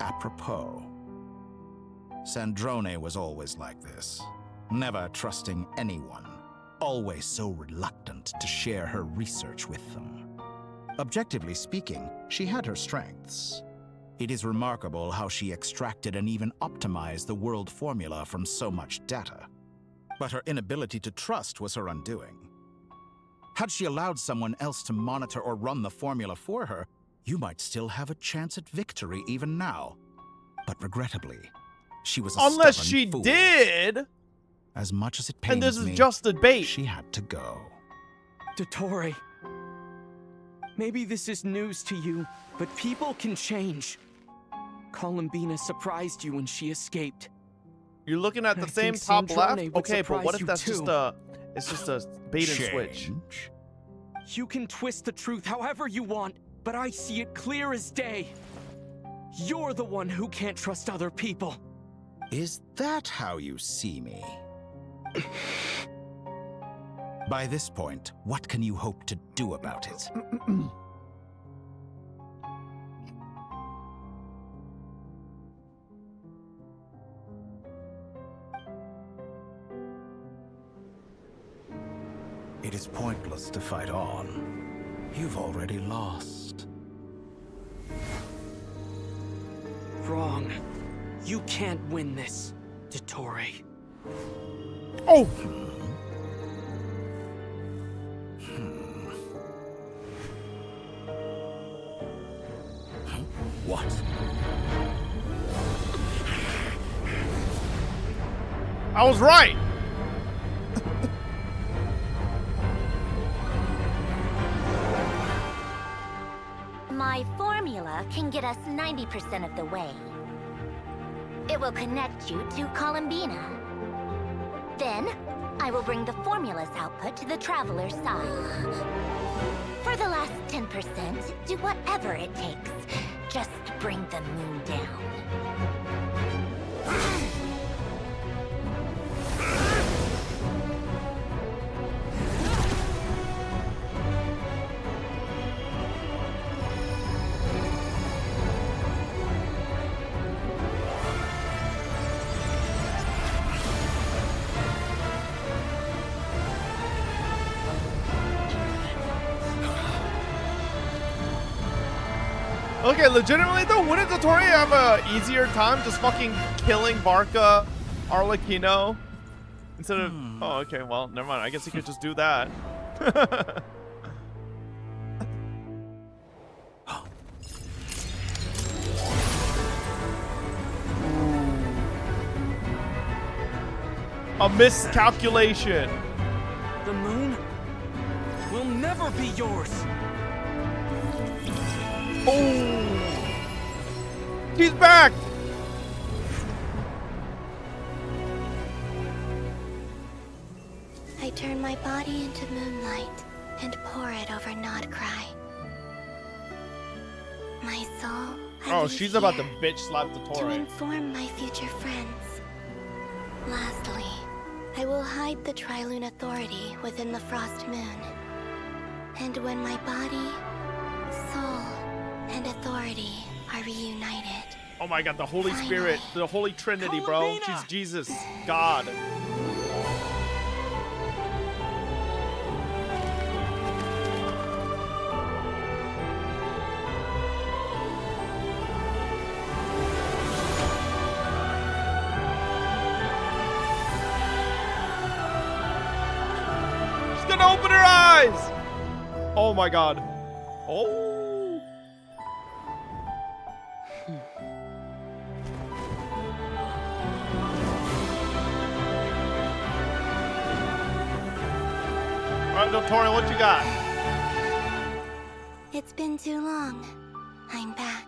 apropos. Sandrone was always like this, never trusting anyone, always so reluctant to share her research with them. Objectively speaking, she had her strengths. It is remarkable how she extracted and even optimized the world formula from so much data. But her inability to trust was her undoing. Had she allowed someone else to monitor or run the formula for her, you might still have a chance at victory even now. But regrettably, she was a Unless stubborn she fool. did. As much as it pains And this is me, just a bait. She had to go. Dottore, maybe this is news to you, but people can change. Columbina surprised you when she escaped. You're looking at the I same think top Sandrone left? would Okay, but what surprise if you that's too. just a... It's just a bait and switch. You can twist the truth however you want, but I see it clear as day. You're the one who can't trust other people. Is that how you see me? By this point, what can you hope to do about it? It is pointless to fight on. You've already lost. Wrong. You can't win this, Dottore. Oh! What? I was right! My formula can get us 90% of the way. It will connect you to Columbina. Then, I will bring the formula's output to the Traveler's side. For the last 10%, do whatever it takes. Just bring the moon down. Okay, legitimately though, wouldn't Dottore have a easier time just fucking killing Varka, Arlecchino, instead of... Oh, okay, well, never mind. I guess he could just do that. A miscalculation. The moon will never be yours. Oh! He's back! I turn my body into moonlight and pour it over Nodcry. My soul, I Oh, leave she's about here to bitch slap to Dottore. inform my future friends. Lastly, I will hide the Trilune Authority within the Frost Moon. And when my body, soul, and authority are reunited, Oh my god, the Holy Spirit, the Holy Trinity, bro. She's Jesus, God. She's gonna open her eyes! Oh my god. Oh. Alright, Dottore, what you got? It's been too long. I'm back.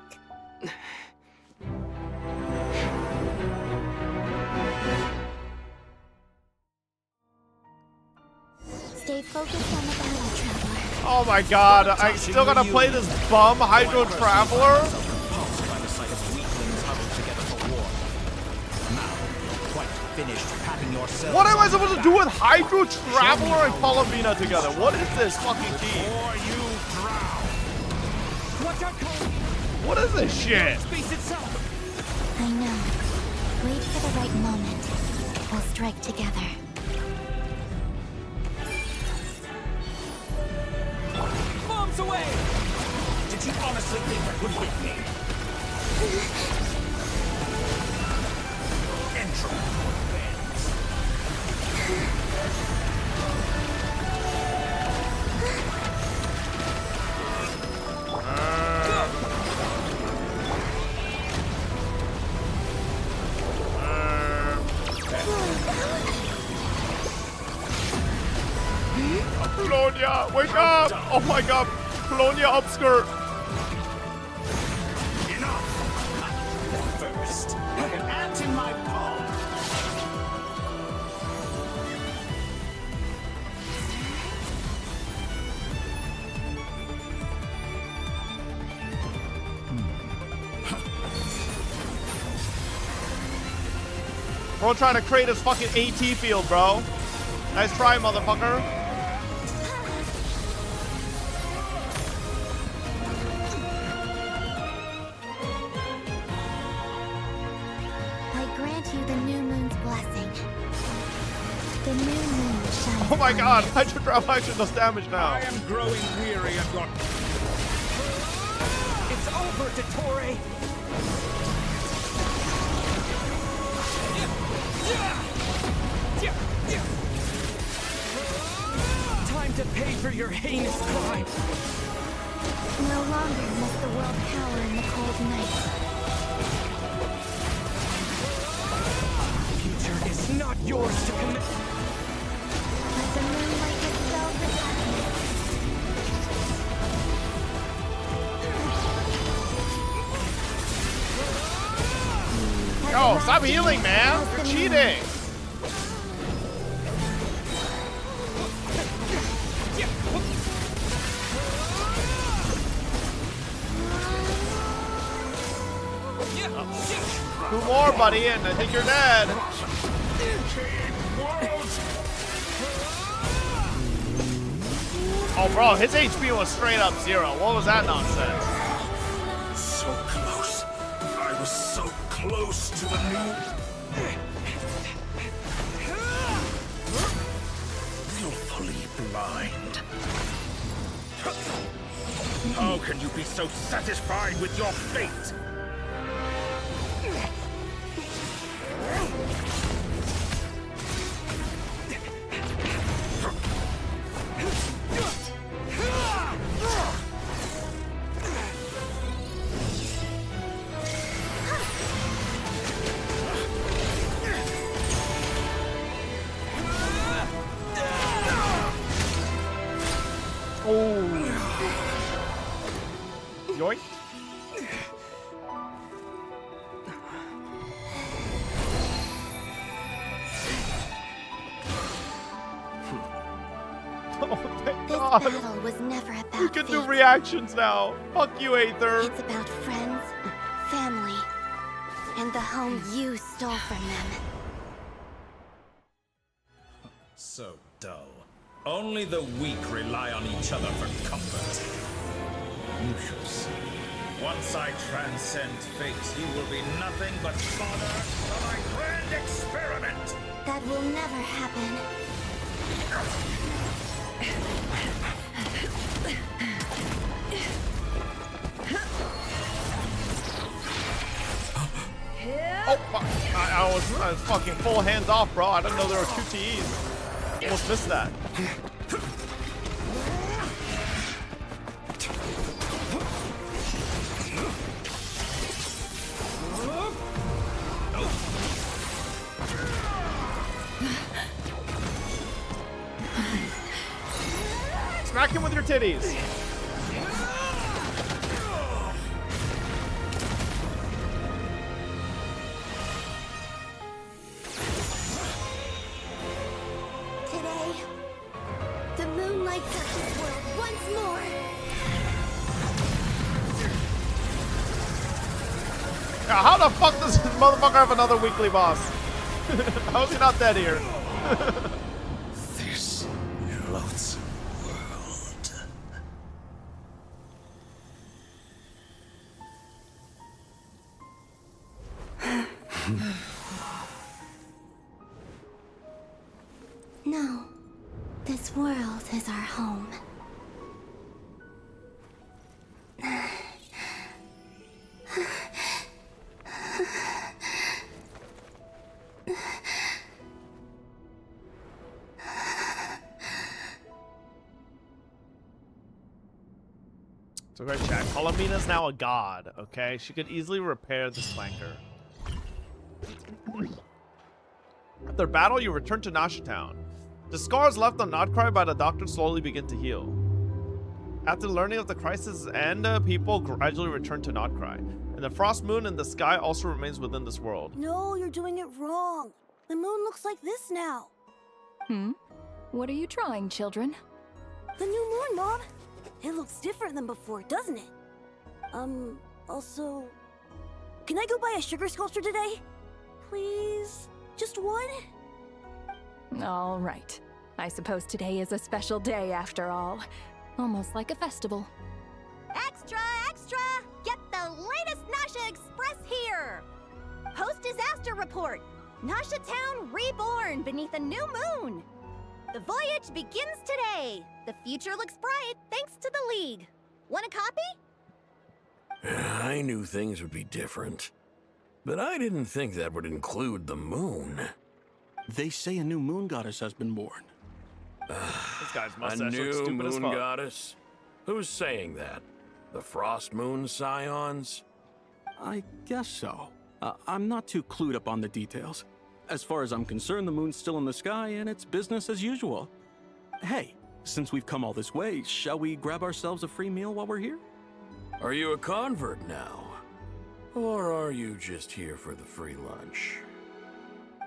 Stay focused on the battle, Traveler. Oh my god, I still gotta play this bum Hydro Traveler? What am I supposed to do with Hydro Traveler and Columbina together? What is this fucking team? What is this shit? I know. Wait for the right moment. We'll strike together. Bombs away! Did you honestly think that would hit me? Entropy. Polonia, wake up! Oh my god, Polonia upskirt. Enough! First, like an ant in my palm. Bro trying to create his fucking AT field, bro. Nice try, motherfucker. I grant you the new moon's blessing. The new moon shines. Oh my god, Hydro Traveler actually does damage now. I am growing weary of your... It's over, Dottore! Time to pay for your heinous crime! No longer must the world cower in the cold night. The future is not yours to commit. Let the moonlight dispel the darkness. Yo, stop healing, man. You're cheating. Two more, buddy, and I think you're dead. Oh, bro, his HP was straight up 0. What was that nonsense? So close. I was so close to the new... Willfully blind. How can you be so satisfied with your fate? Yoink. Oh, thank God. This battle was never about We can do fate. reactions now. Fuck you, Aether. It's about friends, family, and the home you stole from them. So dull. Only the weak rely on each other for comfort. You shall see. Once I transcend fate, you will be nothing but fodder for my grand experiment. That will never happen. Oh, fuck. I was fucking full hands off, bro. I didn't know there were 2 TEs. Almost missed that. Smack him with your titties. today. The moon lights up this world once more. Yeah, how the fuck does this motherfucker have another weekly boss? How is he not dead here? This loathsome world. No, this world is our home. So great chat. Columbina's now a god, okay? She could easily repair this flanker. After battle, you return to Nasha Town. The scars left on Notcry by the doctor slowly begin to heal. After learning of the crisis end, people gradually return to Notcry. And the frost moon in the sky also remains within this world. No, you're doing it wrong. The moon looks like this now. What are you trying, children? The new moon, Mom. It looks different than before, doesn't it? Also... Can I go buy a sugar sculpture today? Please? Just one? All right. I suppose today is a special day after all. Almost like a festival. Extra, extra! Get the latest Nasha Express here! Post-disaster report! Nasha Town reborn beneath a new moon! The voyage begins today! The future looks bright thanks to the League. Want a copy? I knew things would be different, but I didn't think that would include the moon. They say a new moon goddess has been born. This guy's A mustache looks new stupid as moon fuck. goddess? Who's saying that? The Frost Moon Scions? I guess so. I'm not too clued up on the details. As far as I'm concerned, the moon's still in the sky and it's business as usual. Hey, since we've come all this way, shall we grab ourselves a free meal while we're here? Are you a convert now? Or are you just here for the free lunch?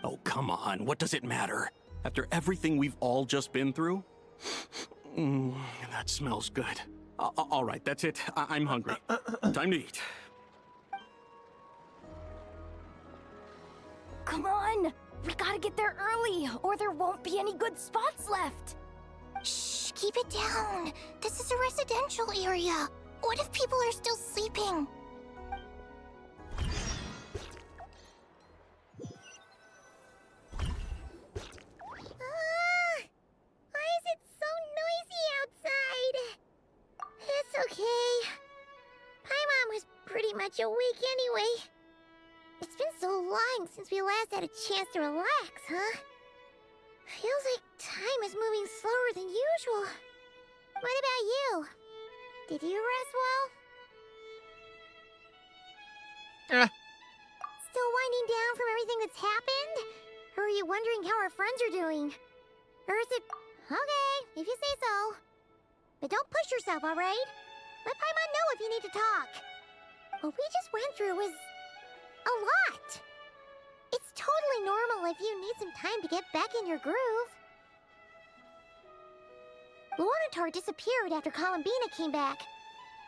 Oh, come on. What does it matter? After everything we've all just been through? That smells good. All right, that's it. I'm hungry. Time to eat. Come on! We gotta get there early, or there won't be any good spots left! Shh, keep it down. This is a residential area. What if people are still sleeping? Why is it so noisy outside? It's okay. Paimon was pretty much awake anyway. It's been so long since we last had a chance to relax, huh? Feels like time is moving slower than usual. What about you? Did you rest well? Still winding down from everything that's happened? Or are you wondering how our friends are doing? Or is it... Okay, if you say so. But don't push yourself, alright? Let Paimon know if you need to talk. What we just went through was... a lot. It's totally normal if you need some time to get back in your groove. Luanatar disappeared after Columbina came back.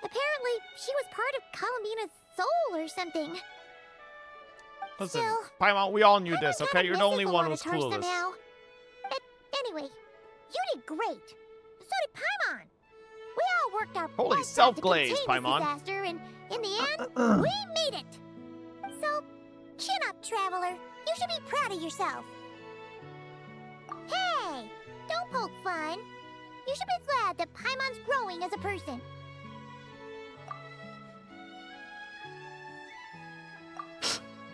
Apparently, she was part of Columbina's soul or something. Listen, Still, Paimon, we all knew this, okay? You're the only one who was Luanatar clueless. somehow. But anyway, you did great. So did Paimon. We all worked our Holy butts off to self-glaze, contain this Paimon. disaster, and in the end, we made it. So, chin up, Traveler. You should be proud of yourself. Hey, don't poke fun. You should be glad that Paimon's growing as a person.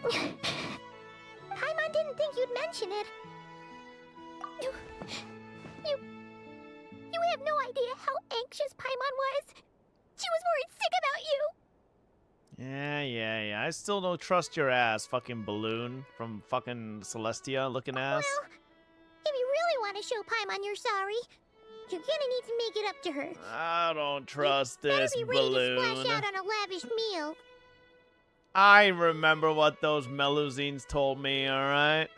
Paimon didn't think you'd mention it. You have no idea how anxious Paimon was. She was worried sick about you. Yeah. I still don't trust your ass, fucking balloon from fucking Celestia looking ass. Well, if you really want to show Paimon you're sorry, you're gonna need to make it up to her. I don't trust this Better be ready to balloon. splash out on a lavish meal. I remember what those Melusines told me, alright?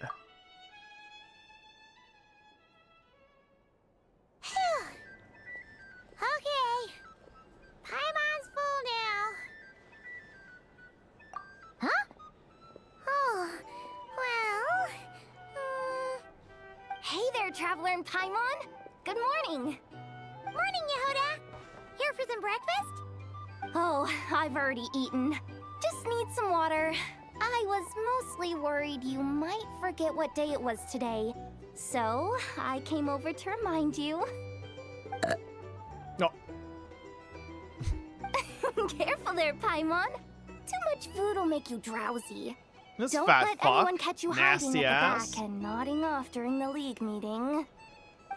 Hey there, Traveler and Paimon. Good morning. Morning, Yehuda. Here for some breakfast? Oh, I've already eaten. Just need some water. I was mostly worried you might forget what day it was today. So, I came over to remind you. No. Careful there, Paimon. Too much food will make you drowsy. This Don't fat let fuck. anyone catch you hiding Nasty at the ass. back and nodding off during the league meeting.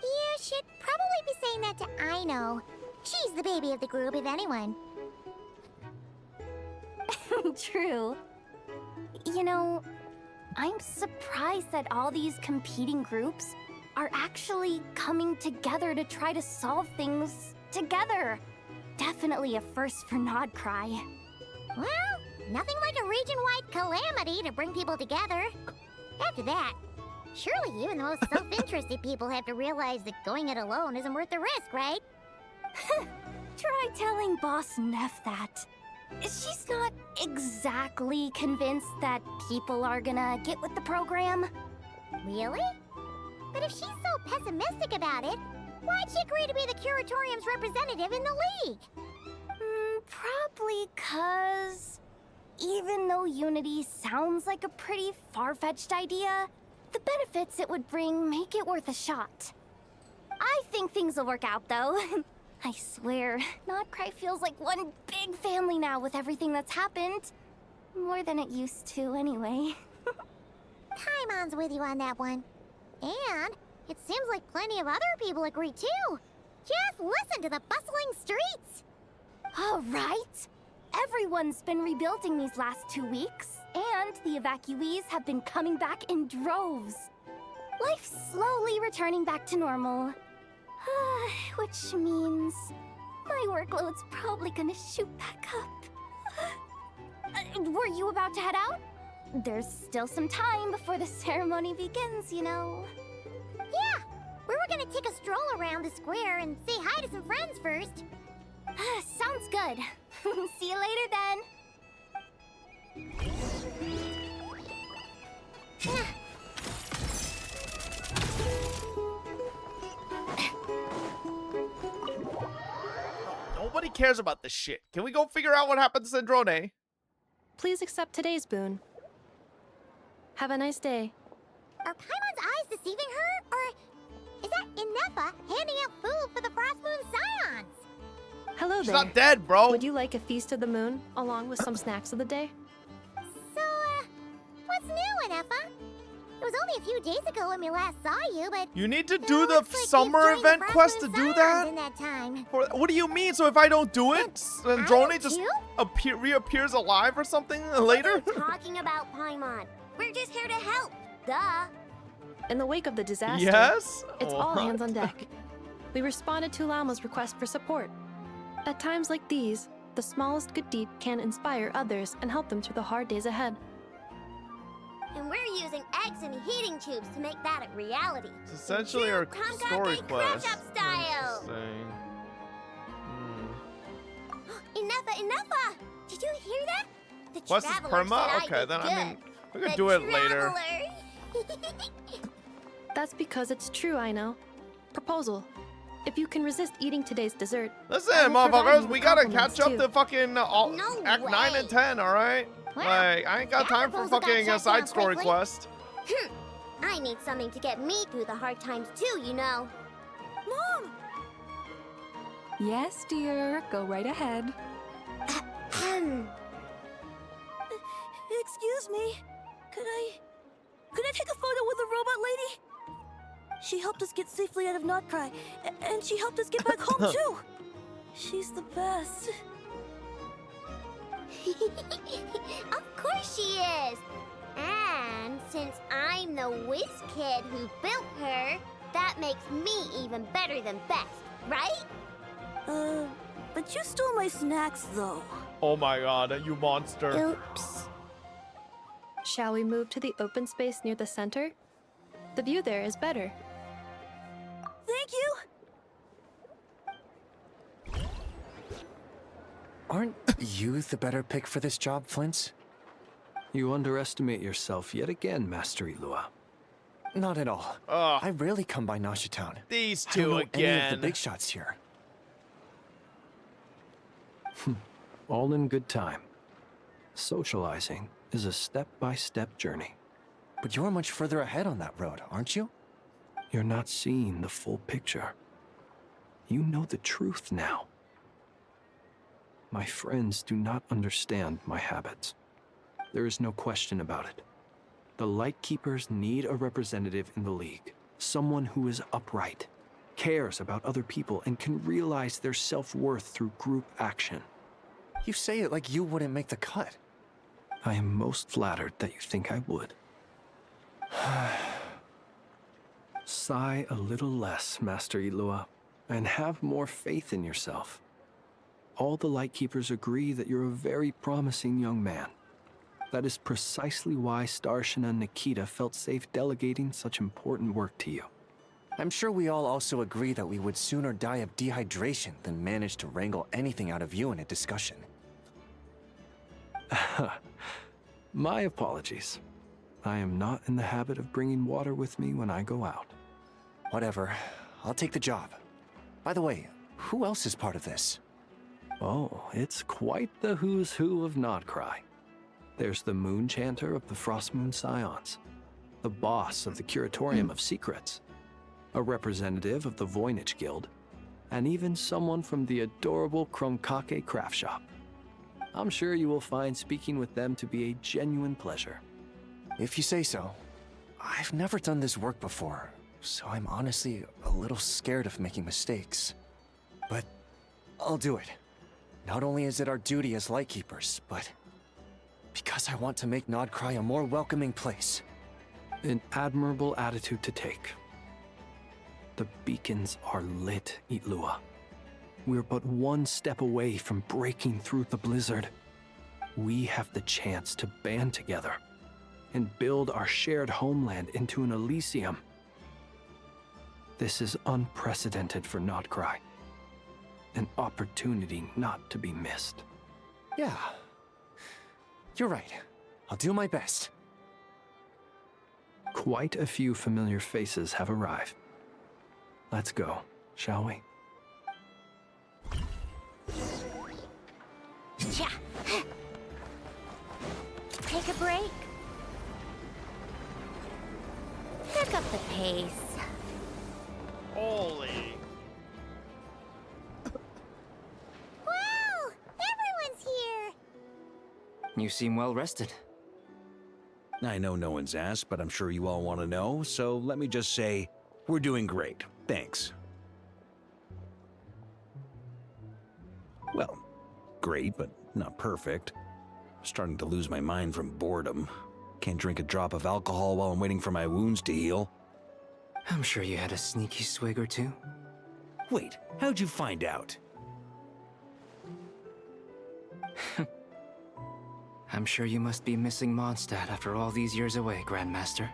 You should probably be saying that to Aino. She's the baby of the group, if anyone. True. You know, I'm surprised that all these competing groups are actually coming together to try to solve things together. Definitely a first for Nodcry. Well, nothing like a region-wide calamity to bring people together. After that, surely even the most self-interested people have to realize that going it alone isn't worth the risk, right? Try telling Boss Neff that. She's not exactly convinced that people are gonna get with the program. Really? But if she's so pessimistic about it, why'd she agree to be the Curatorium's representative in the league? Probably 'cause even though Unity sounds like a pretty far-fetched idea, the benefits it would bring make it worth a shot. I think things will work out, though. I swear, Nodcry feels like one big family now with everything that's happened. More than it used to, anyway. Paimon's with you on that one. And it seems like plenty of other people agree, too. Just listen to the bustling streets. All right. Everyone's been rebuilding these last 2 weeks, and the evacuees have been coming back in droves. Life's slowly returning back to normal. Which means my workload's probably gonna shoot back up. Were you about to head out? There's still some time before the ceremony begins, you know. Yeah, we were gonna take a stroll around the square and say hi to some friends first. Sounds good. See you later then. Nobody cares about this shit. Can we go figure out what happened to Sandrone? Please accept today's boon. Have a nice day. Are Paimon's eyes deceiving her? Or is that Inefa handing out food for the Frost Moon Scions? Hello She's there. not dead, bro. Would you like a feast of the moon, along with some snacks of the day? So, what's new, Inefa? It was only a few days ago when we last saw you, but... You need to do the summer event quest to do that? In that time. What do you mean? So if I don't do it, Sandrone just reappears alive or something later? We're talking about Paimon. We're just here to help. Duh. In the wake of the disaster, Yes? it's all What? hands on deck. We responded to Lama's request for support. At times like these, the smallest good deed can inspire others and help them through the hard days ahead. And we're using eggs and heating tubes to make that a reality. It's essentially our story quest. Crash-up style. Interesting. Inefa! Did you hear that? The Quest is traveler perma? said I Okay, did then good. I mean, we could The do it later. traveler. That's because it's true, I know. Proposal. If you can resist eating today's dessert, Listen, I will provide motherfuckers, you we with gotta compliments, catch up too. to fucking Act 9 and 10, alright? Well, Like, I ain't got time for proposal got fucking a shut side down story quickly. quest. I need something to get me through the hard times too, you know. Mom! Yes, dear. Go right ahead. Excuse me. Could I take a photo with the robot lady? She helped us get safely out of Notcry, and she helped us get back home too. She's the best. Of course she is. And since I'm the whiz kid who built her, that makes me even better than best, right? But you stole my snacks though. Oh my god, you monster. Oops. Shall we move to the open space near the center? The view there is better. Thank you. Aren't you the better pick for this job, Flint's? You underestimate yourself yet again, Master Ilua. Not at all. Ugh. I rarely come by Nasha Town. These I don't two know any of again. the big shots here. All in good time. Socializing is a step-by-step journey. But you're much further ahead on that road, aren't you? You're not seeing the full picture. You know the truth now. My friends do not understand my habits. There is no question about it. The Lightkeepers need a representative in the League. Someone who is upright, cares about other people, and can realize their self-worth through group action. You say it like you wouldn't make the cut. I am most flattered that you think I would. Sigh a little less, Master Ilua, and have more faith in yourself. All the Lightkeepers agree that you're a very promising young man. That is precisely why Starshina and Nikita felt safe delegating such important work to you. I'm sure we all also agree that we would sooner die of dehydration than manage to wrangle anything out of you in a discussion. My apologies. I am not in the habit of bringing water with me when I go out. Whatever. I'll take the job. By the way, who else is part of this? Oh, it's quite the who's who of Nodcry. There's the Moon Chanter of the Frostmoon Scions, the boss of the Curatorium of Secrets, a representative of the Voynich Guild, and even someone from the adorable Kromkake craft shop. I'm sure you will find speaking with them to be a genuine pleasure. If you say so. I've never done this work before, so I'm honestly a little scared of making mistakes. But I'll do it. Not only is it our duty as Lightkeepers, but because I want to make Nodcry a more welcoming place. An admirable attitude to take. The beacons are lit, Ilua. We're but one step away from breaking through the blizzard. We have the chance to band together and build our shared homeland into an Elysium. This is unprecedented for Nodcry. An opportunity not to be missed. Yeah. You're right. I'll do my best. Quite a few familiar faces have arrived. Let's go, shall we? Yeah. Take a break. Pick up the pace. Holy. Wow! Everyone's here! You seem well rested. I know no one's asked, but I'm sure you all want to know, so let me just say, we're doing great. Thanks. Well, great, but not perfect. I'm starting to lose my mind from boredom. Can't drink a drop of alcohol while I'm waiting for my wounds to heal. I'm sure you had a sneaky swig or two. Wait, how'd you find out? I'm sure you must be missing Mondstadt after all these years away, Grandmaster.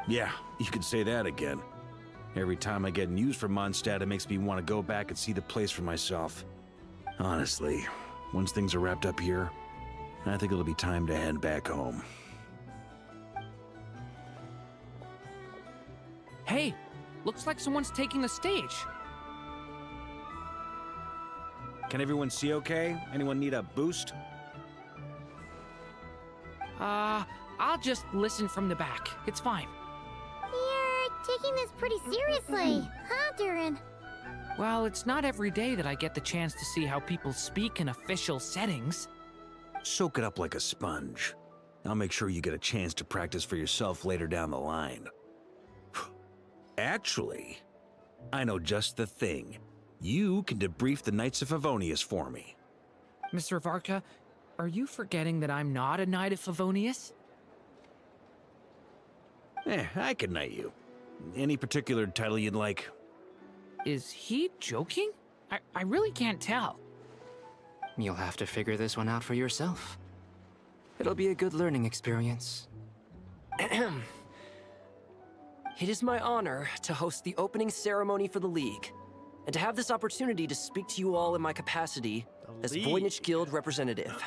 Yeah, you could say that again. Every time I get news from Mondstadt, it makes me want to go back and see the place for myself. Honestly, once things are wrapped up here, I think it'll be time to head back home. Hey, looks like someone's taking the stage. Can everyone see okay? Anyone need a boost? I'll just listen from the back. It's fine. You're taking this pretty seriously, huh, Durin? Well, it's not every day that I get the chance to see how people speak in official settings. Soak it up like a sponge. I'll make sure you get a chance to practice for yourself later down the line. Actually, I know just the thing. You can debrief the Knights of Favonius for me. Mr. Varka, are you forgetting that I'm not a Knight of Favonius? I can knight you. Any particular title you'd like? Is he joking? I really can't tell. You'll have to figure this one out for yourself. It'll be a good learning experience. It is my honor to host the opening ceremony for the League, and to have this opportunity to speak to you all in my capacity as Voynich Guild representative.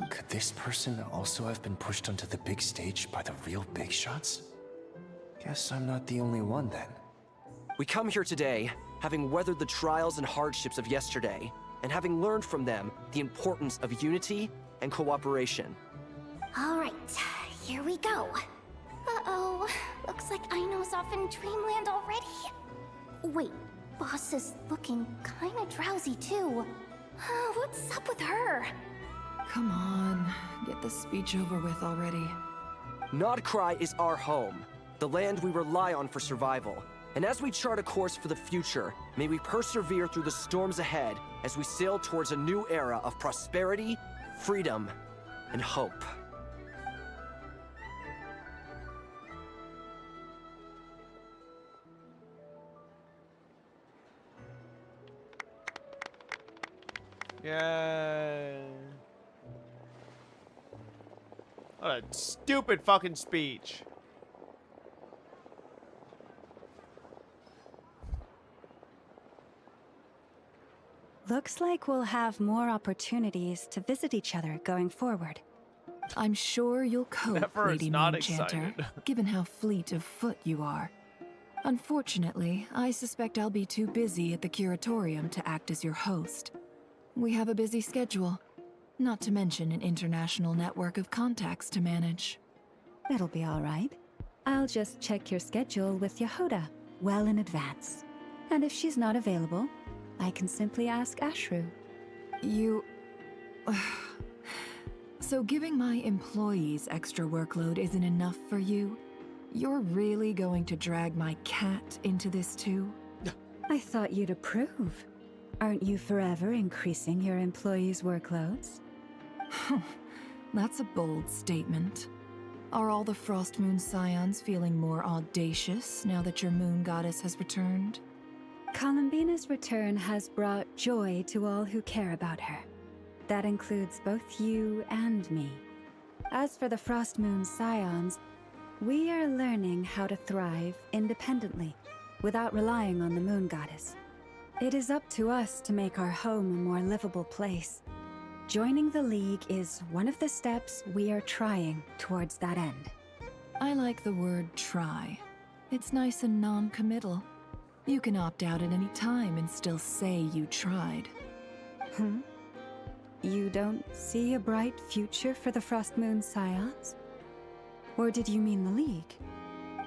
Could this person also have been pushed onto the big stage by the real big shots? Guess I'm not the only one then. We come here today, having weathered the trials and hardships of yesterday, and having learned from them the importance of unity and cooperation. All right, here we go. Uh-oh, looks like Aino's off in dreamland already. Wait, Boss is looking kinda drowsy too. What's up with her? Come on, get this speech over with already. Nodcry is our home, the land we rely on for survival. And as we chart a course for the future, may we persevere through the storms ahead as we sail towards a new era of prosperity, freedom, and hope. Yeah. What a stupid fucking speech. Looks like we'll have more opportunities to visit each other going forward. I'm sure you'll cope, Never is Lady not Moonchanter, excited. given how fleet of foot you are. Unfortunately, I suspect I'll be too busy at the curatorium to act as your host. We have a busy schedule, not to mention an international network of contacts to manage. That'll be all right. I'll just check your schedule with Yehoda well in advance. And if she's not available, I can simply ask Ashru. You... So giving my employees extra workload isn't enough for you? You're really going to drag my cat into this too? I thought you'd approve. Aren't you forever increasing your employees' workloads? That's a bold statement. Are all the Frost Moon Scions feeling more audacious now that your moon goddess has returned? Columbina's return has brought joy to all who care about her. That includes both you and me. As for the Frost Moon Scions, we are learning how to thrive independently, without relying on the moon goddess. It is up to us to make our home a more livable place. Joining the League is one of the steps we are trying towards that end. I like the word try. It's nice and non-committal. You can opt out at any time and still say you tried. You don't see a bright future for the Frost Moon Scions? Or did you mean the League?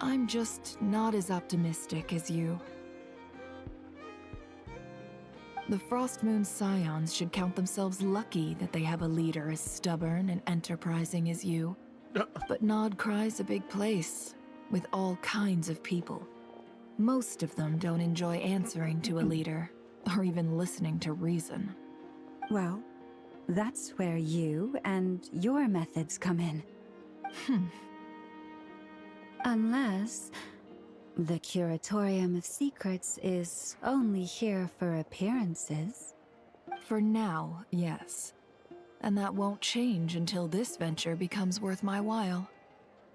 I'm just not as optimistic as you. The Frost Moon Scions should count themselves lucky that they have a leader as stubborn and enterprising as you. But Nodcry's a big place, with all kinds of people. Most of them don't enjoy answering to a leader, or even listening to reason. Well, that's where you and your methods come in. Unless the Curatorium of Secrets is only here for appearances. For now, yes. And that won't change until this venture becomes worth my while.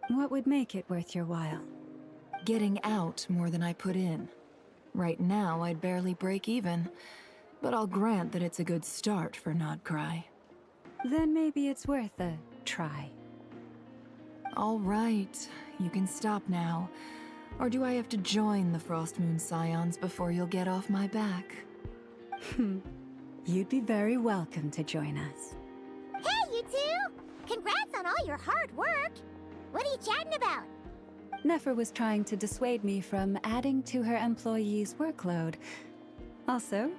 What would make it worth your while? Getting out more than I put in. Right now, I'd barely break even, but I'll grant that it's a good start for Nodcry. Then maybe it's worth a try. All right, you can stop now. Or do I have to join the Frost Moon Scions before you'll get off my back? You'd be very welcome to join us. Hey, you two! Congrats on all your hard work! What are you chatting about? Nefer was trying to dissuade me from adding to her employees' workload. Also,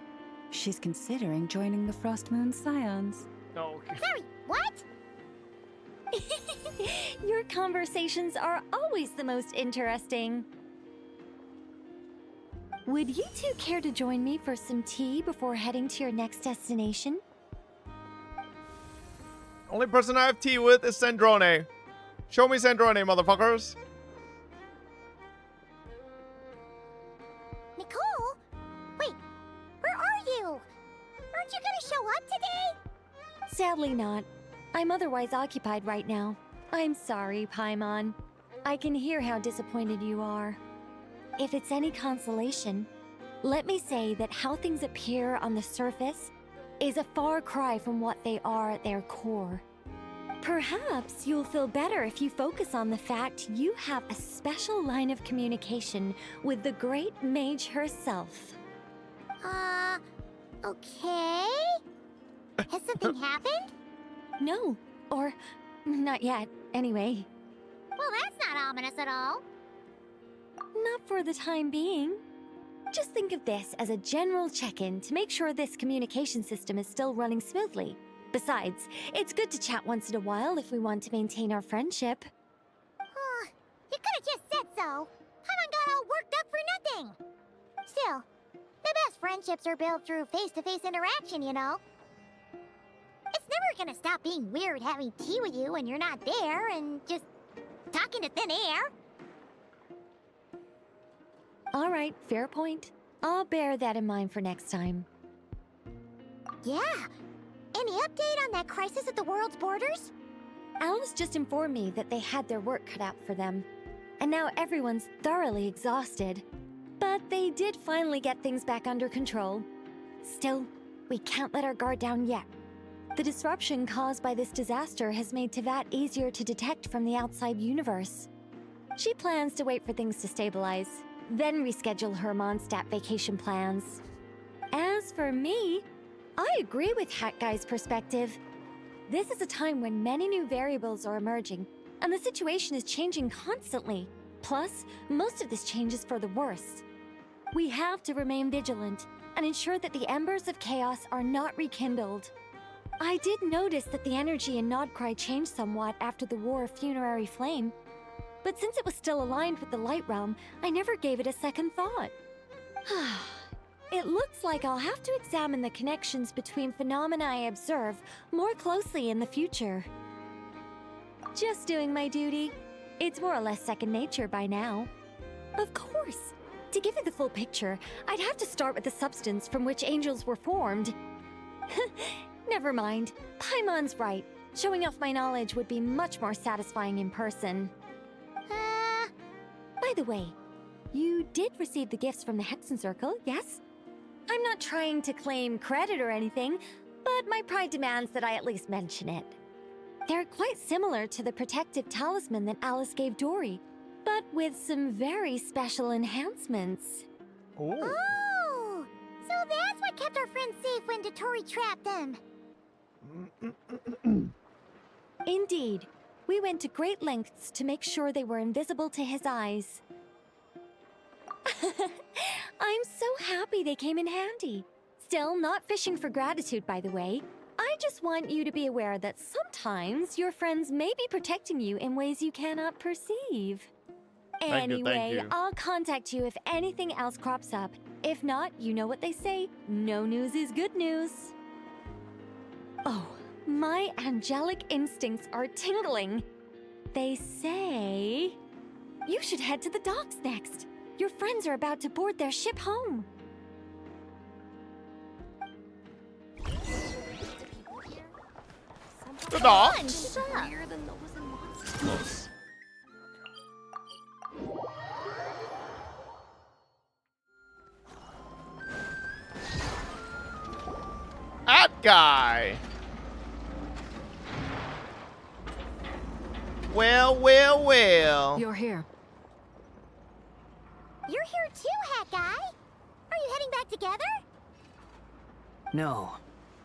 she's considering joining the Frost Moon Scions. Oh, okay. Sorry, what? Your conversations are always the most interesting. Would you two care to join me for some tea before heading to your next destination? Only person I have tea with is Sandrone. Show me Sandrone, motherfuckers. Nicole? Wait, where are you? Aren't you gonna show up today? Sadly not. I'm otherwise occupied right now. I'm sorry, Paimon. I can hear how disappointed you are. If it's any consolation, let me say that how things appear on the surface is a far cry from what they are at their core. Perhaps you'll feel better if you focus on the fact you have a special line of communication with the great mage herself. Okay? Has something happened? No, or not yet, anyway. Well, that's not ominous at all. Not for the time being. Just think of this as a general check-in to make sure this communication system is still running smoothly. Besides, it's good to chat once in a while if we want to maintain our friendship. You could have just said so. Paimon got all worked up for nothing. Still, the best friendships are built through face-to-face interaction, you know. It's never gonna stop being weird having tea with you when you're not there and just talking to thin air. All right, fair point. I'll bear that in mind for next time. Yeah. Any update on that crisis at the world's borders? Alice just informed me that they had their work cut out for them. And now everyone's thoroughly exhausted. But they did finally get things back under control. Still, we can't let our guard down yet. The disruption caused by this disaster has made Teyvat easier to detect from the outside universe. She plans to wait for things to stabilize, then reschedule her Mondstadt vacation plans. As for me, I agree with Hat Guy's perspective. This is a time when many new variables are emerging, and the situation is changing constantly. Plus, most of this change is for the worse. We have to remain vigilant and ensure that the embers of chaos are not rekindled. I did notice that the energy in Nodcry changed somewhat after the War of Funerary Flame, but since it was still aligned with the Light Realm, I never gave it a second thought. It looks like I'll have to examine the connections between phenomena I observe more closely in the future. Just doing my duty. It's more or less second nature by now. Of course, to give you the full picture, I'd have to start with the substance from which angels were formed. Never mind, Paimon's right. Showing off my knowledge would be much more satisfying in person. By the way, you did receive the gifts from the Hexen Circle, yes? I'm not trying to claim credit or anything, but my pride demands that I at least mention it. They're quite similar to the protective talisman that Alice gave Dory, but with some very special enhancements. Oh, so that's what kept our friends safe when Dory trapped them. Indeed. We went to great lengths to make sure they were invisible to his eyes. I'm so happy they came in handy. Still, not fishing for gratitude, by the way. I just want you to be aware that sometimes your friends may be protecting you in ways you cannot perceive. Thank Anyway, you. I'll contact you if anything else crops up. If not, you know what they say, no news is good news. Oh, my angelic instincts are tingling. They say you should head to the docks next. Your friends are about to board their ship home. The docks? That guy. Well. You're here. You're here too, Hat Guy. Are you heading back together? No.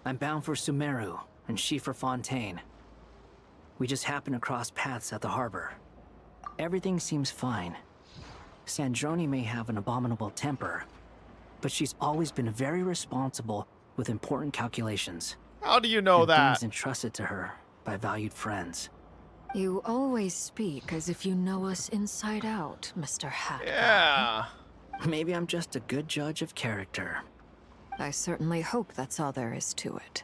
I'm bound for Sumeru, and she for Fontaine. We just happened to cross paths at the harbor. Everything seems fine. Sandrone may have an abominable temper, but she's always been very responsible with important calculations. How do you know and that? Things entrusted to her by valued friends. You always speak as if you know us inside out, Mr. Hat. Yeah. Maybe I'm just a good judge of character. I certainly hope that's all there is to it.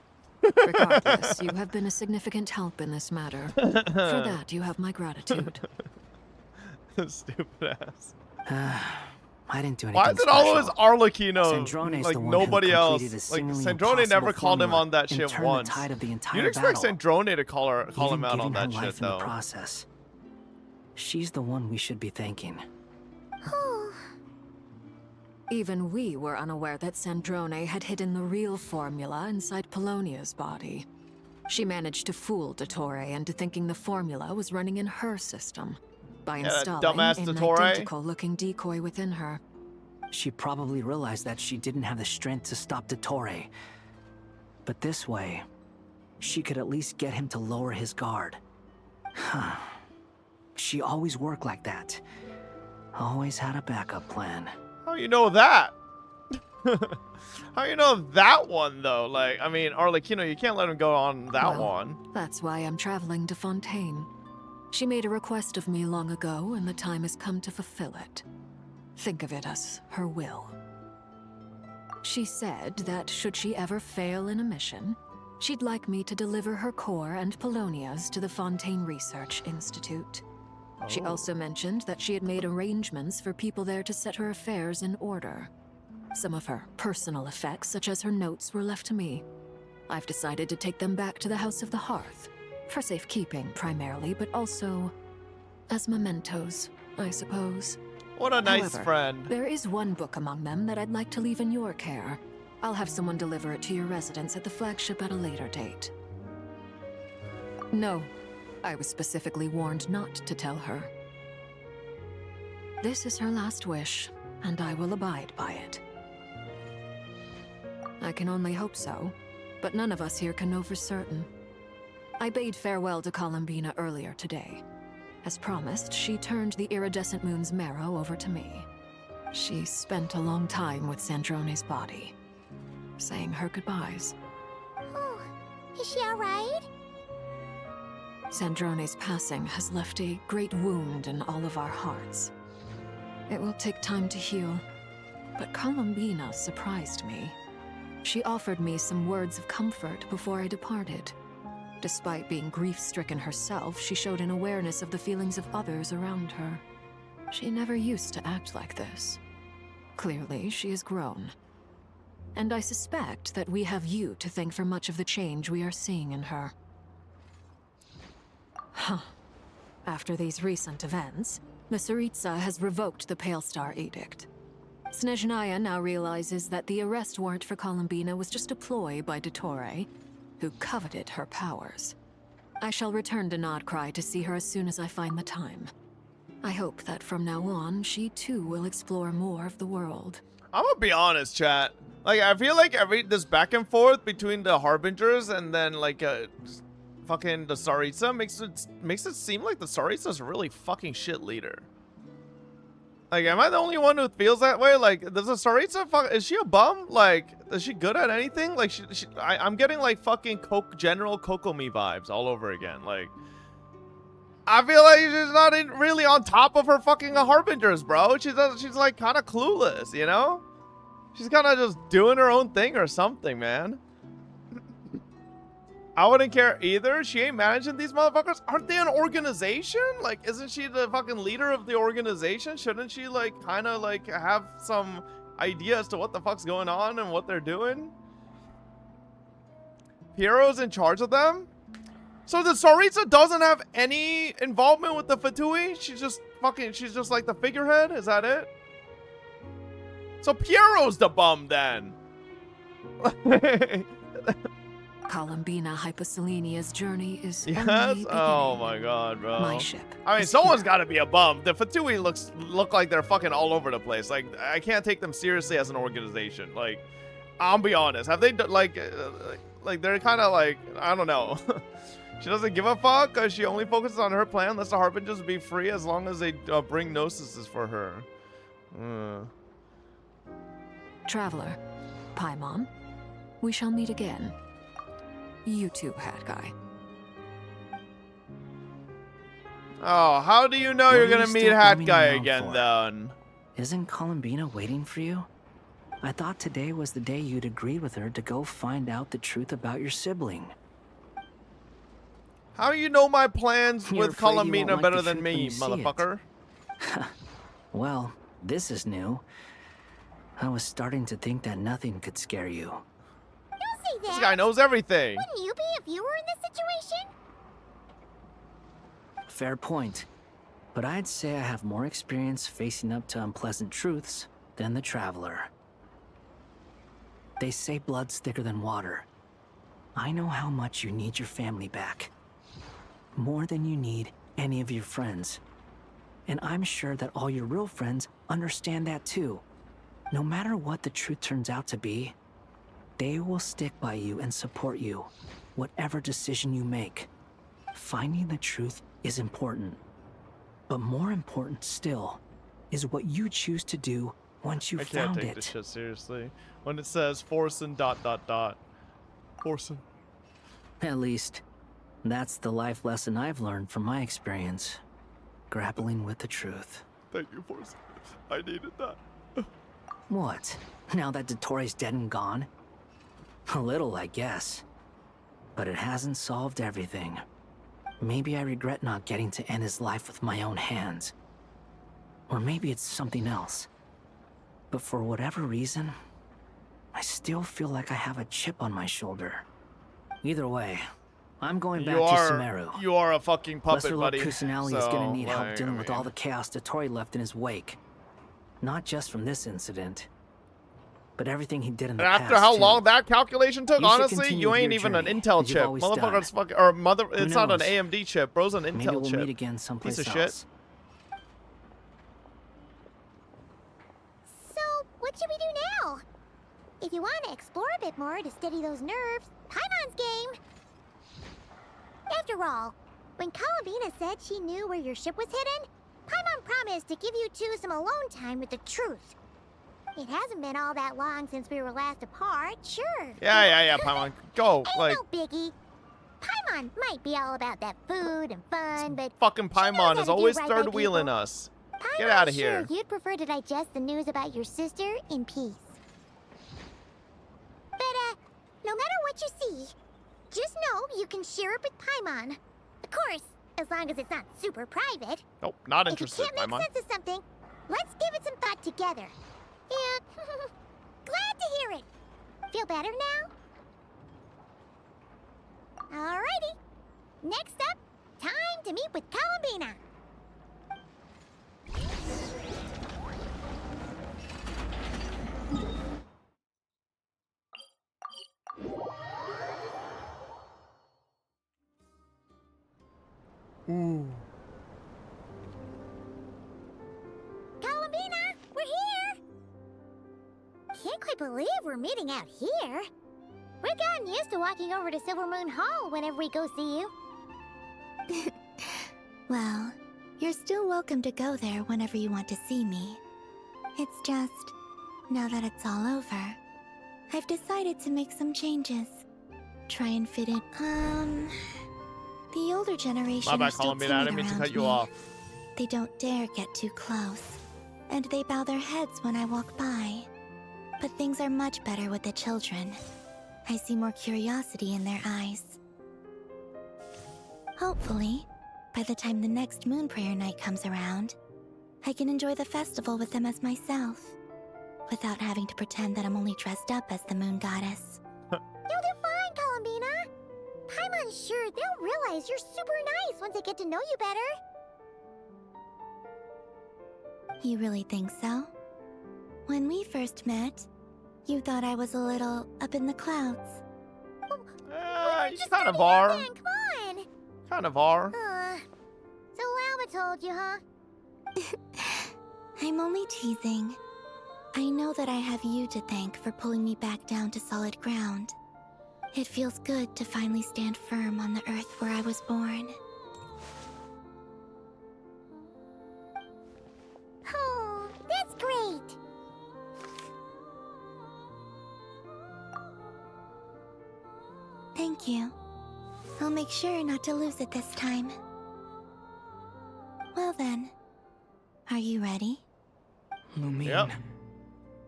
Regardless, you have been a significant help in this matter. For that, you have my gratitude. Stupid ass. I didn't do anything Why is it special. always Arlecchino? Sandrone's Like the one nobody who else. completed a Like seemingly Sandrone never impossible called him formula on that and shit turned once. the tide of the entire You'd expect battle. Sandrone to call Even him out on giving her that life shit in the though. process. She's the one we should be thanking. Even we were unaware that Sandrone had hidden the real formula inside Polonia's body. She managed to fool Dottore into thinking the formula was running in her system by Yeah, that installing dumbass an Dottore. identical-looking decoy within her. She probably realized that she didn't have the strength to stop Dottore. But this way, she could at least get him to lower his guard. She always worked like that. Always had a backup plan. How you know that? How you know that one though? Like, I mean, Arlecchino, you can't let him go on that one. That's why I'm traveling to Fontaine. She made a request of me long ago, and the time has come to fulfill it. Think of it as her will. She said that should she ever fail in a mission, she'd like me to deliver her core and Polonia's to the Fontaine Research Institute. She also mentioned that she had made arrangements for people there to set her affairs in order. Some of her personal effects, such as her notes, were left to me. I've decided to take them back to the House of the Hearth, for safekeeping primarily, but also as mementos, I suppose. What a nice However, friend. There is one book among them that I'd like to leave in your care. I'll have someone deliver it to your residence at the flagship at a later date. No, I was specifically warned not to tell her. This is her last wish, and I will abide by it. I can only hope so, but none of us here can know for certain. I bade farewell to Columbina earlier today. As promised, she turned the iridescent moon's marrow over to me. She spent a long time with Sandrone's body, saying her goodbyes. Oh, is she alright? Sandrone's passing has left a great wound in all of our hearts. It will take time to heal, but Columbina surprised me. She offered me some words of comfort before I departed. Despite being grief-stricken herself, she showed an awareness of the feelings of others around her. She never used to act like this. Clearly, she has grown. And I suspect that we have you to thank for much of the change we are seeing in her. Huh. After these recent events, the Tsaritsa has revoked the Pale Star Edict. Snezhnaya now realizes that the arrest warrant for Columbina was just a ploy by Dottore, who coveted her powers. I shall return to Nodcry to see her as soon as I find the time. I hope that from now on, she too will explore more of the world. I'm gonna be honest, chat. Like, I feel like this back and forth between the Harbingers and then like fucking the Tsaritsa makes it seem like the Tsaritsa's a really fucking shit leader. Like, am I the only one who feels that way? Like, does the Tsaritsa is she a bum? Like, is she good at anything? Like, I'm getting like fucking General Kokomi vibes all over again. Like, I feel like she's not really on top of her fucking Harbingers, bro. She's like kind of clueless, you know? She's kind of just doing her own thing or something, man. I wouldn't care either. She ain't managing these motherfuckers. Aren't they an organization? Like, isn't she the fucking leader of the organization? Shouldn't she, like, kind of, like, have some idea as to what the fuck's going on and what they're doing? Piero's in charge of them? So the Tsaritsa doesn't have any involvement with the Fatui? She's just like the figurehead? Is that it? So Piero's the bum, then. Columbina Hyposelenia's journey is yes. only Oh my god, bro. My ship. I mean, someone's got to be a bum. The Fatui look like they're fucking all over the place. Like, I can't take them seriously as an organization. Like, I'll be honest. Have they like they're kind of like, I don't know. She doesn't give a fuck because she only focuses on her plan. Lets the Harbingers be free as long as they bring Gnosis for her. Traveler, Paimon, we shall meet again. You too, Hat Guy. Oh, how do you know you're gonna meet Hat Guy again, then? Isn't Columbina waiting for you? I thought today was the day you'd agreed with her to go find out the truth about your sibling. How do you know my plans You're with afraid you Columbina won't like better the than truth when me, you see it. motherfucker? Well, this is new. I was starting to think that nothing could scare you. Don't say that. This guy knows everything. Wouldn't you be if you were in this situation? Fair point. But I'd say I have more experience facing up to unpleasant truths than the Traveler. They say blood's thicker than water. I know how much you need your family back. More than you need any of your friends. And I'm sure that all your real friends understand that too. No matter what the truth turns out to be, they will stick by you and support you, whatever decision you make. Finding the truth is important. But more important still is what you choose to do once you've found I can't take this shit seriously. When it says Forsen ... Forsen. At least, that's the life lesson I've learned from my experience. Grappling with the truth. Thank you, Forsen. I needed that. What? Now that Dottoro's dead and gone? A little, I guess. But it hasn't solved everything. Maybe I regret not getting to end his life with my own hands. Or maybe it's something else. But for whatever reason, I still feel like I have a chip on my shoulder. Either way, I'm going back to Sumeru. You are a fucking puppet, Lesser buddy. Kusanali is gonna need help like, dealing with all the chaos Dottori left in his wake. Not just from this incident, but everything he did in the past. After how too. long that calculation took, You should honestly, continue you with ain't your even an journey, Intel as you've chip. always Motherfucker's done. fucking, or mother, Who it's not an knows? AMD chip, bro's an Intel Maybe we'll chip. meet again someplace Piece of else. shit. So, what should we do now? If you want to explore a bit more to steady those nerves, Paimon's game. After all, when Columbina said she knew where your ship was hidden, Paimon promised to give you two some alone time with the truth. It hasn't been all that long since we were last apart, sure. Yeah, Paimon. Go, Ain't like, no biggie. Paimon might be all about that food and fun, but fucking Paimon is do always right by third wheeling people. us. Get out of here. Sure, you'd prefer to digest the news about your sister in peace. But, no matter what you see, just know you can share it with Paimon. Of course, as long as it's not super private. Nope, not If interested, you can't Paimon. make sense of something, let's give it some thought together. And glad to hear it. Feel better now? Alrighty. Next up, time to meet with Columbina. Ooh. Columbina, we're here! Can't quite believe we're meeting out here. We've gotten used to walking over to Silver Moon Hall whenever we go see you. Well, you're still welcome to go there whenever you want to see me. It's just, now that it's all over, I've decided to make some changes. Try and fit in. The older generation My bad, are still Columbina. I timid didn't mean to around cut you me. off. They don't dare get too close, and they bow their heads when I walk by. But things are much better with the children. I see more curiosity in their eyes. Hopefully, by the time the next Moon Prayer night comes around, I can enjoy the festival with them as myself, without having to pretend that I'm only dressed up as the Moon Goddess. You'll do fine, Columbina. Paimon's sure they'll realize you're super nice once they get to know you better. You really think so? When we first met, you thought I was a little up in the clouds. You kind of are. Come on. Kind of are. So Alma told you, huh? I'm only teasing. I know that I have you to thank for pulling me back down to solid ground. It feels good to finally stand firm on the earth where I was born. Oh, that's great. Thank you. I'll make sure not to lose it this time. Well then, are you ready? Lumine,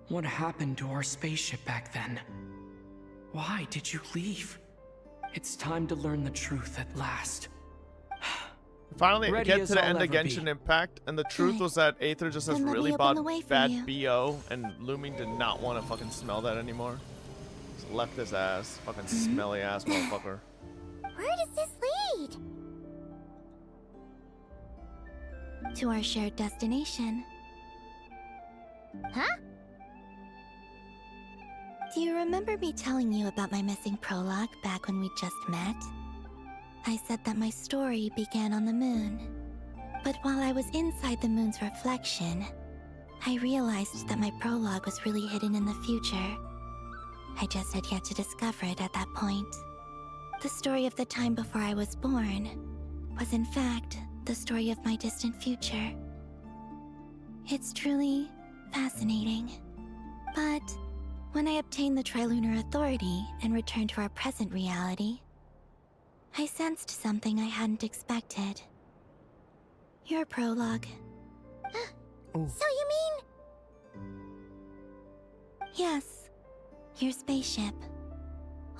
what happened to our spaceship back then? Why did you leave? It's time to learn the truth at last. Finally, Ready get as to the I'll end of ever be. Genshin Impact, and the truth was that Aether just has Then let really me open the bad, way for bad you. BO, and Lumine did not want to fucking smell that anymore. Just left his ass. Fucking smelly ass motherfucker. Where does this lead? To our shared destination. Huh? Do you remember me telling you about my missing prologue back when we just met? I said that my story began on the moon. But while I was inside the moon's reflection, I realized that my prologue was really hidden in the future. I just had yet to discover it at that point. The story of the time before I was born was in fact the story of my distant future. It's truly fascinating. But when I obtained the Trilunar Authority and returned to our present reality, I sensed something I hadn't expected. Your prologue. So you mean... Yes, your spaceship.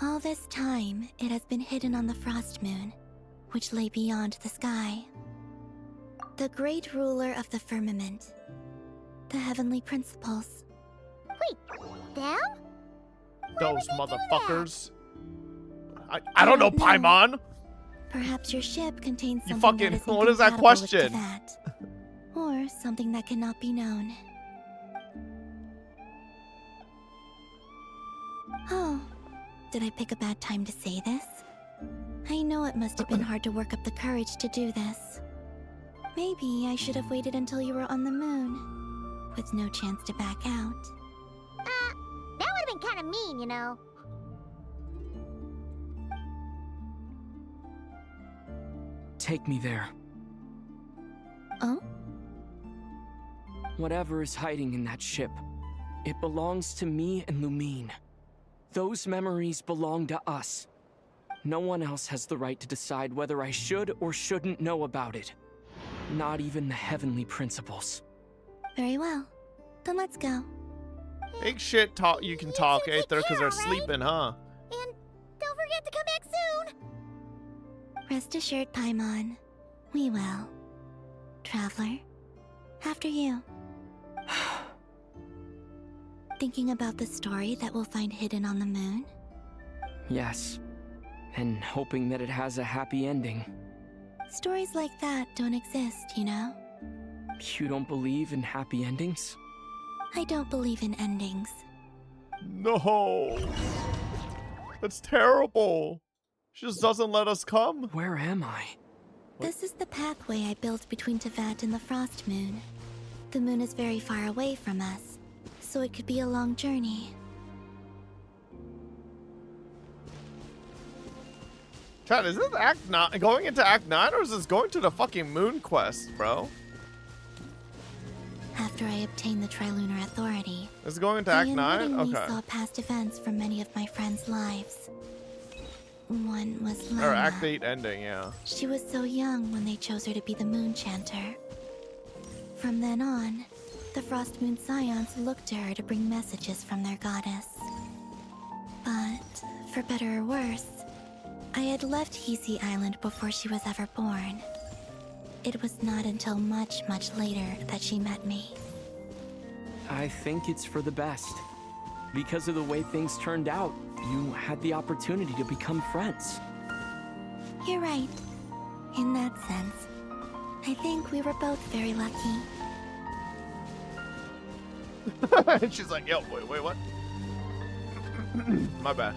All this time, it has been hidden on the Frost Moon, which lay beyond the sky. The great ruler of the firmament. The heavenly principles. Wait, them? Those motherfuckers. I don't know, Paimon. Perhaps your ship contains You something fucking. that is What is that incompatible with question? Teyvat, or something that cannot be known. Oh, did I pick a bad time to say this? I know it must have been hard to work up the courage to do this. Maybe I should have waited until you were on the moon, with no chance to back out. That would have been kind of mean, you know. Take me there. Oh? Whatever is hiding in that ship, it belongs to me and Lumine. Those memories belong to us. No one else has the right to decide whether I should or shouldn't know about it. Not even the heavenly principles. Very well. Then let's go. Big shit talk. You can talk, Aether, because they're sleeping, huh? And don't forget to come back soon. Rest assured, Paimon. We will. Traveler, after you. Thinking about the story that we'll find hidden on the moon? Yes. And hoping that it has a happy ending. Stories like that don't exist, you know? You don't believe in happy endings? I don't believe in endings. No. That's terrible. She just doesn't let us come. Where am I? This is the pathway I built between Teyvat and the Frost Moon. The moon is very far away from us, so it could be a long journey. Chad, is this Act 9 going into Act 9 or is this going to the fucking moon quest, bro? After I obtained the Trilunar Authority, Is it going into Act 9? unwittingly Okay. saw past events from many of my friends' lives. One was Or Lana. Act 8 ending, yeah. She was so young when they chose her to be the Moon Chanter. From then on, the Frost Moon Scions looked to her to bring messages from their goddess. But, for better or worse, I had left Hisi Island before she was ever born. It was not until much, much later that she met me. I think it's for the best. Because of the way things turned out, you had the opportunity to become friends. You're right. In that sense, I think we were both very lucky. And she's like, yo, wait, what? My bad.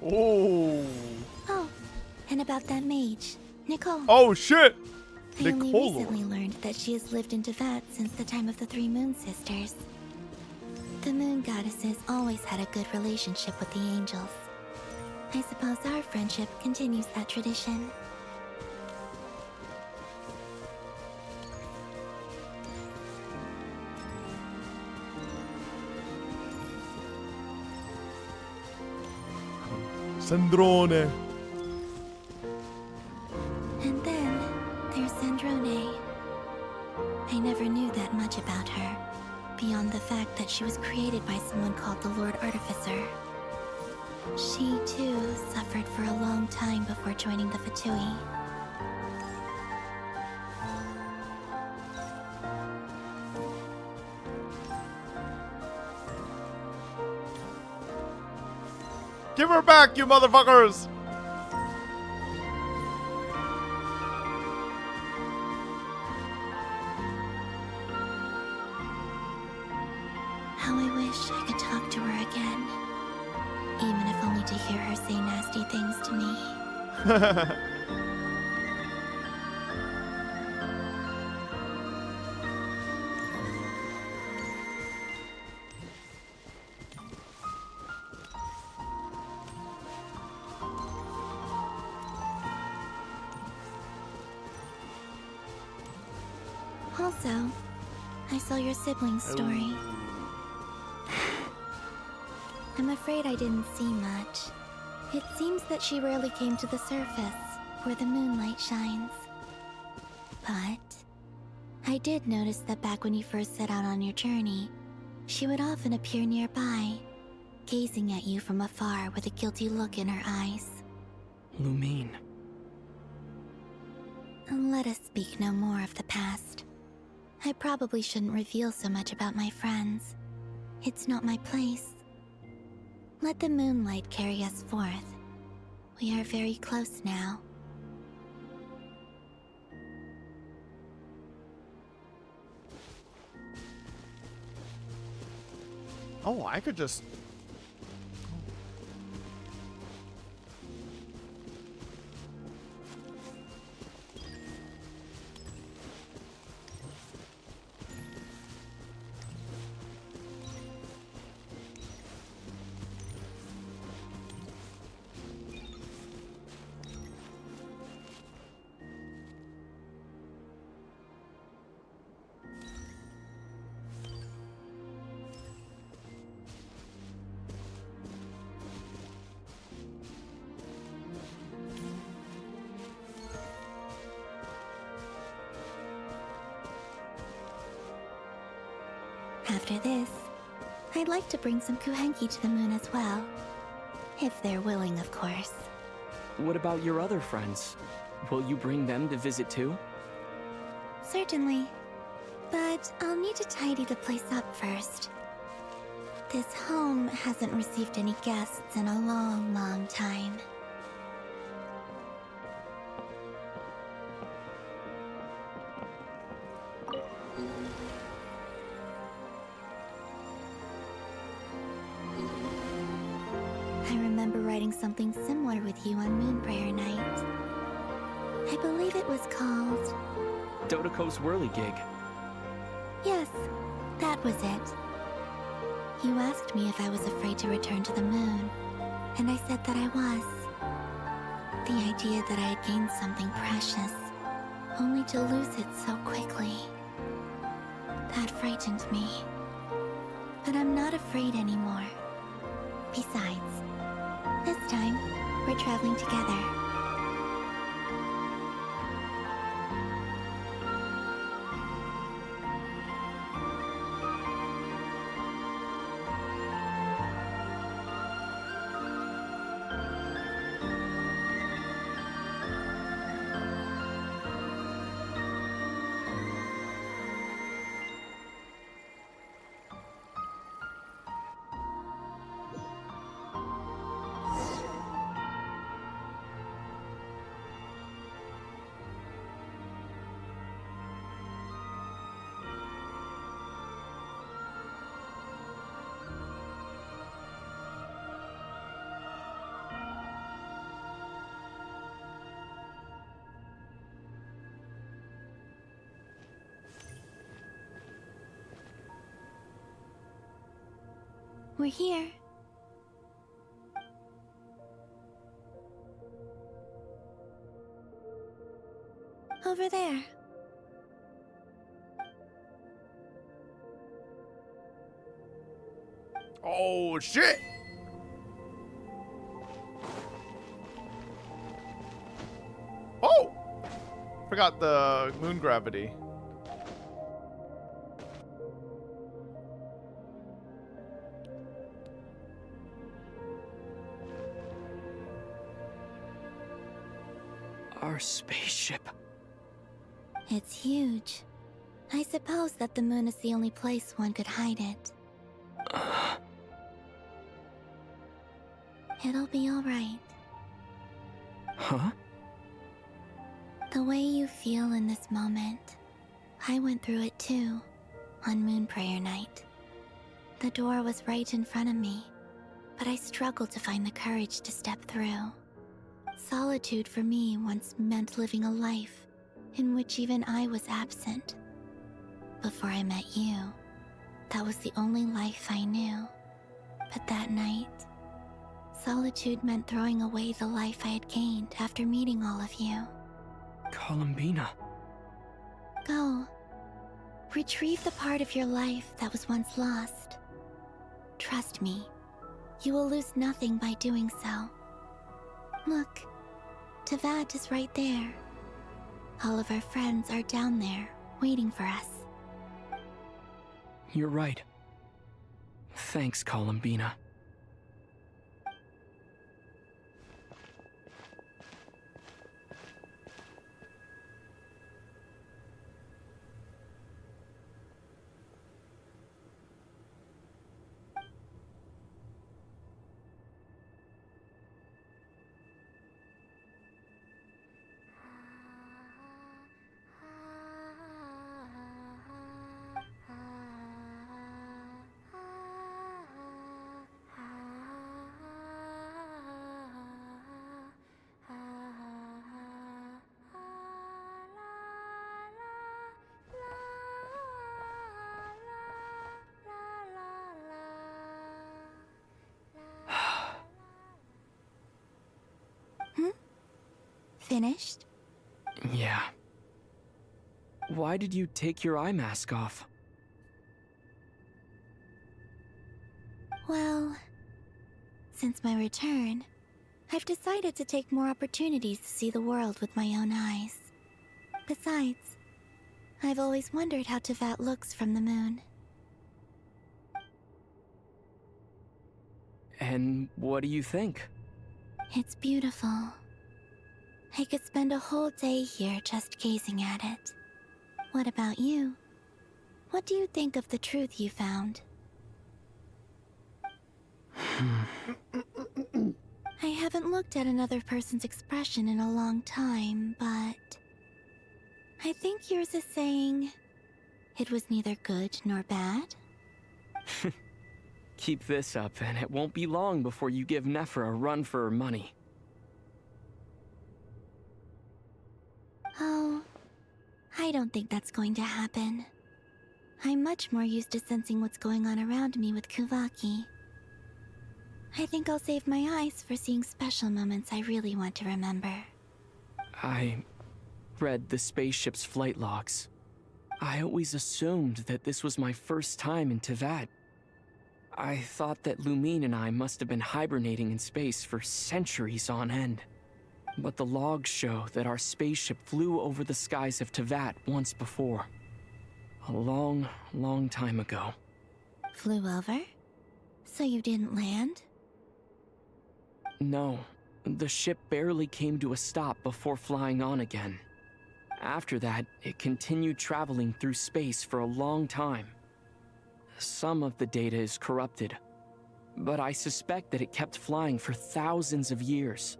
Oh. Oh, and about that mage, Nicole. Oh shit! I only Nicole. recently learned that she has lived in Teyvat since the time of the three Moon Sisters. The Moon Goddesses always had a good relationship with the angels. I suppose our friendship continues that tradition. Sandrone. And then there's Sandrone. I never knew that much about her, beyond the fact that she was created by someone called the Lord Artificer. She, too, suffered for a long time before joining the Fatui. Give her back, you motherfuckers! wish I could talk to her again. Even if only to hear her say nasty things to me. Also, I saw your siblings' story. I'm afraid I didn't see much. It seems that she rarely came to the surface, where the moonlight shines. But I did notice that back when you first set out on your journey, she would often appear nearby, gazing at you from afar with a guilty look in her eyes. Lumine. Let us speak no more of the past. I probably shouldn't reveal so much about my friends. It's not my place. Let the moonlight carry us forth. We are very close now. Oh, I could just... After this, I'd like to bring some kuhenki to the moon as well. If they're willing, of course. What about your other friends? Will you bring them to visit too? Certainly. But I'll need to tidy the place up first. This home hasn't received any guests in a long, long time. I remember writing something similar with you on Moon Prayer Night. I believe it was called... Dodoko's Whirligig. Yes, that was it. You asked me if I was afraid to return to the moon, and I said that I was. The idea that I had gained something precious, only to lose it so quickly. That frightened me. But I'm not afraid anymore. Besides, this time, we're traveling together. We're here. Over there. Oh, shit! Oh! Forgot the moon gravity. Our spaceship. It's huge. I suppose that the moon is the only place one could hide it. It'll be all right. Huh? The way you feel in this moment, I went through it too, on Moon Prayer Night. The door was right in front of me, but I struggled to find the courage to step through. Solitude for me once meant living a life in which even I was absent. Before I met you, that was the only life I knew. But that night, solitude meant throwing away the life I had gained after meeting all of you. Columbina. Go. Retrieve the part of your life that was once lost. Trust me, you will lose nothing by doing so. Look, Teyvat is right there. All of our friends are down there, waiting for us. You're right. Thanks, Columbina. Finished? Yeah. Why did you take your eye mask off? Well, since my return, I've decided to take more opportunities to see the world with my own eyes. Besides, I've always wondered how Teyvat looks from the moon. And what do you think? It's beautiful. I could spend a whole day here just gazing at it. What about you? What do you think of the truth you found? I haven't looked at another person's expression in a long time, but I think yours is saying it was neither good nor bad. Keep this up, and it won't be long before you give Nefer a run for her money. Oh, I don't think that's going to happen. I'm much more used to sensing what's going on around me with Kuvaki. I think I'll save my eyes for seeing special moments I really want to remember. I read the spaceship's flight logs. I always assumed that this was my first time in Teyvat. I thought that Lumine and I must have been hibernating in space for centuries on end. But the logs show that our spaceship flew over the skies of Teyvat once before. A long, long time ago. Flew over? So you didn't land? No, the ship barely came to a stop before flying on again. After that, it continued traveling through space for a long time. Some of the data is corrupted, but I suspect that it kept flying for thousands of years.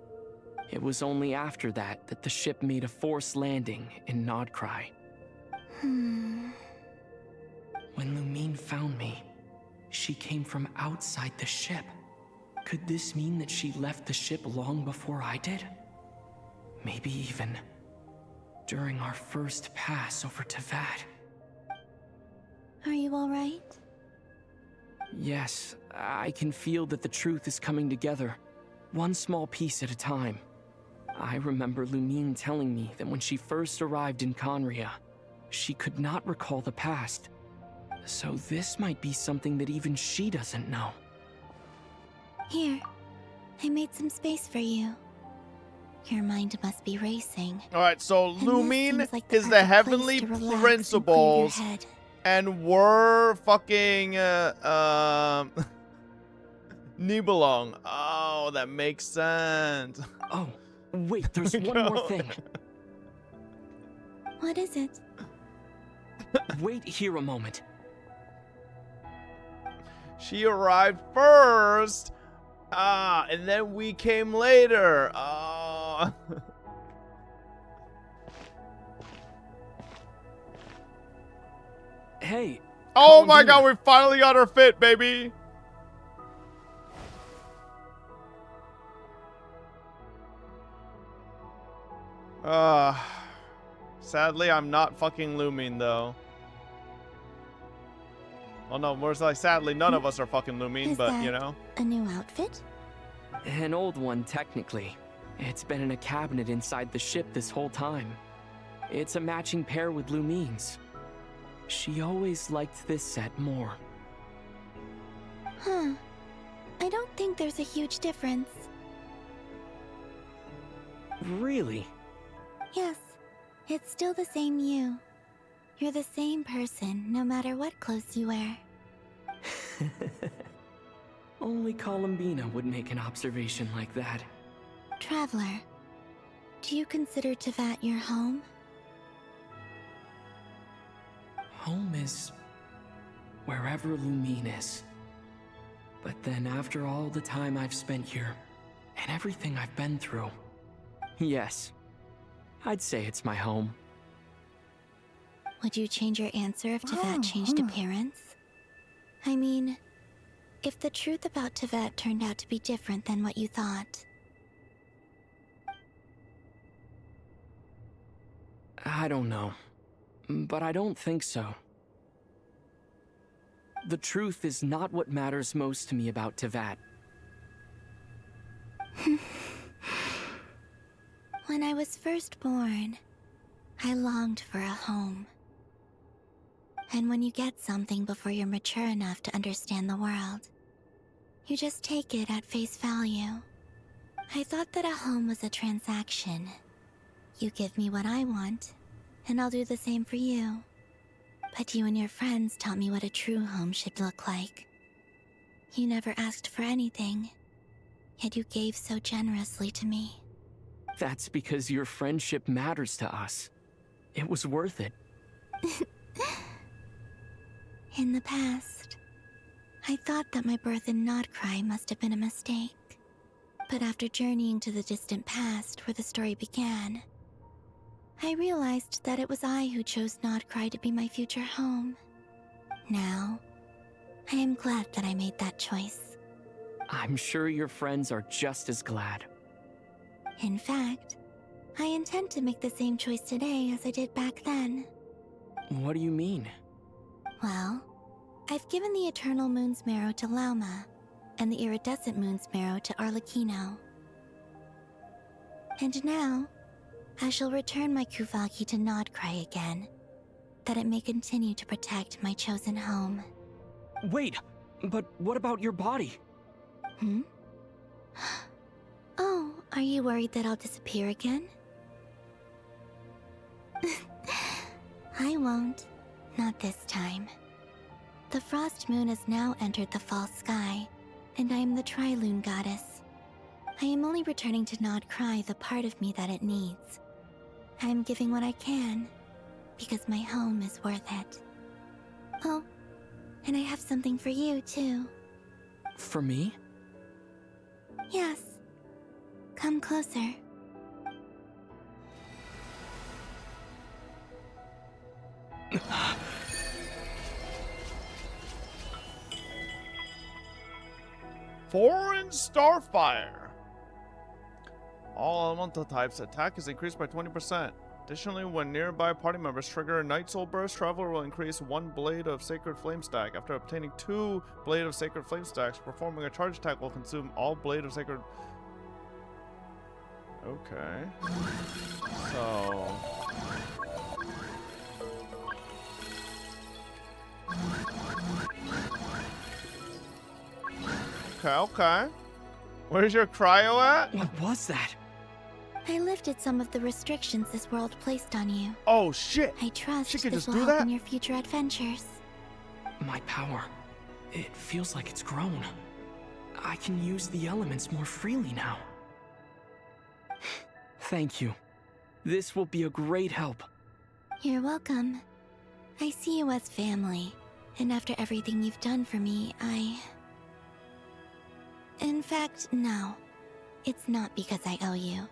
It was only after that that the ship made a forced landing in Nodcry. When Lumine found me, she came from outside the ship. Could this mean that she left the ship long before I did? Maybe even during our first pass over Teyvat. Are you alright? Yes, I can feel that the truth is coming together, one small piece at a time. I remember Lumine telling me that when she first arrived in Conria, she could not recall the past. So this might be something that even she doesn't know. Here, I made some space for you. Your mind must be racing. Alright, so And this Lumine seems like is the perfect place heavenly to relax and clear your principles, head. and we're fucking Nibelung. Oh, that makes sense. Oh, wait, there's one more thing. What is it? Wait here a moment. She arrived first. Ah, and then we came later. Oh. Hey, Oh my god, we finally got her fit, baby. Sadly, I'm not fucking Lumine, though. Oh no, more like sadly, none of us are fucking Lumine, Is but that you know. a new outfit? An old one, technically. It's been in a cabinet inside the ship this whole time. It's a matching pair with Lumine's. She always liked this set more. Huh. I don't think there's a huge difference. Really? Yes, it's still the same you. You're the same person, no matter what clothes you wear. Only Columbina would make an observation like that. Traveler, do you consider Tevat your home? Home is wherever Lumine is. But then after all the time I've spent here, and everything I've been through, yes, I'd say it's my home. Would you change your answer if Tevat changed appearance? I mean, if the truth about Tevat turned out to be different than what you thought. I don't know, but I don't think so. The truth is not what matters most to me about Tevat. When I was first born, I longed for a home. And when you get something before you're mature enough to understand the world, you just take it at face value. I thought that a home was a transaction. You give me what I want, and I'll do the same for you. But you and your friends taught me what a true home should look like. You never asked for anything, yet you gave so generously to me. That's because your friendship matters to us. It was worth it. In the past, I thought that my birth in Nodcry must have been a mistake. But after journeying to the distant past where the story began, I realized that it was I who chose Nodcry to be my future home. Now, I am glad that I made that choice. I'm sure your friends are just as glad. In fact, I intend to make the same choice today as I did back then. What do you mean? Well, I've given the Eternal Moon's Marrow to Lauma, and the Iridescent Moon's Marrow to Arlecchino. And now, I shall return my Kuvagi to Nodcry again, that it may continue to protect my chosen home. Wait, but what about your body? Hmm? Oh, are you worried that I'll disappear again? I won't. Not this time. The Frost Moon has now entered the fall sky, and I am the Trilune Goddess. I am only returning to Nodcry the part of me that it needs. I am giving what I can, because my home is worth it. Oh, and I have something for you, too. For me? Yes. Come closer. Foreign Starfire. All elemental types attack is increased by 20%. Additionally, when nearby party members trigger a Night Soul Burst, Traveler will increase 1 Blade of Sacred Flame stack. After obtaining 2 Blade of Sacred Flame stacks, performing a charge attack will consume all Blade of Sacred... Okay. So... Okay. Where's your cryo at? What was that? I lifted some of the restrictions this world placed on you. Oh shit! I trust She could this just will do help that? in your future adventures. My power. It feels like it's grown. I can use the elements more freely now. Thank you. This will be a great help. You're welcome. I see you as family, and after everything you've done for me, In fact, no. It's not because I owe you.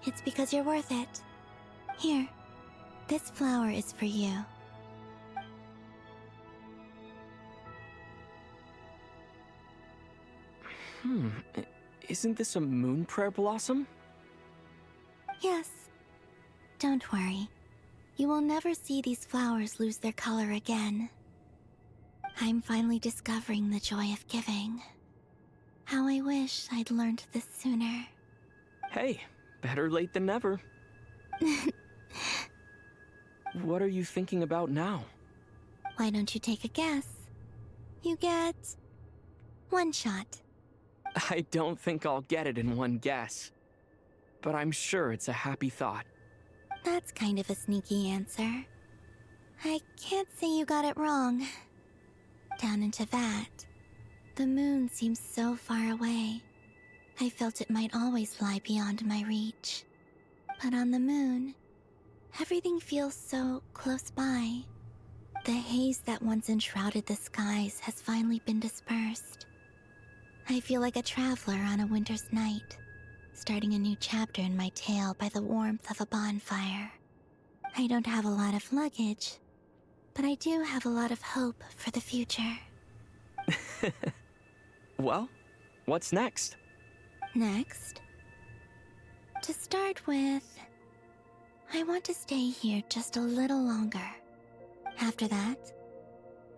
It's because you're worth it. Here, this flower is for you. Isn't this a moon prayer blossom? Yes. Don't worry. You will never see these flowers lose their color again. I'm finally discovering the joy of giving. How I wish I'd learned this sooner. Hey, better late than never. What are you thinking about now? Why don't you take a guess? You get one shot. I don't think I'll get it in one guess. But I'm sure it's a happy thought. That's kind of a sneaky answer. I can't say you got it wrong. Down into that, the moon seems so far away. I felt it might always lie beyond my reach. But on the moon, everything feels so close by. The haze that once enshrouded the skies has finally been dispersed. I feel like a traveler on a winter's night, starting a new chapter in my tale by the warmth of a bonfire. I don't have a lot of luggage, but I do have a lot of hope for the future. Well, what's next? Next? To start with, I want to stay here just a little longer. After that,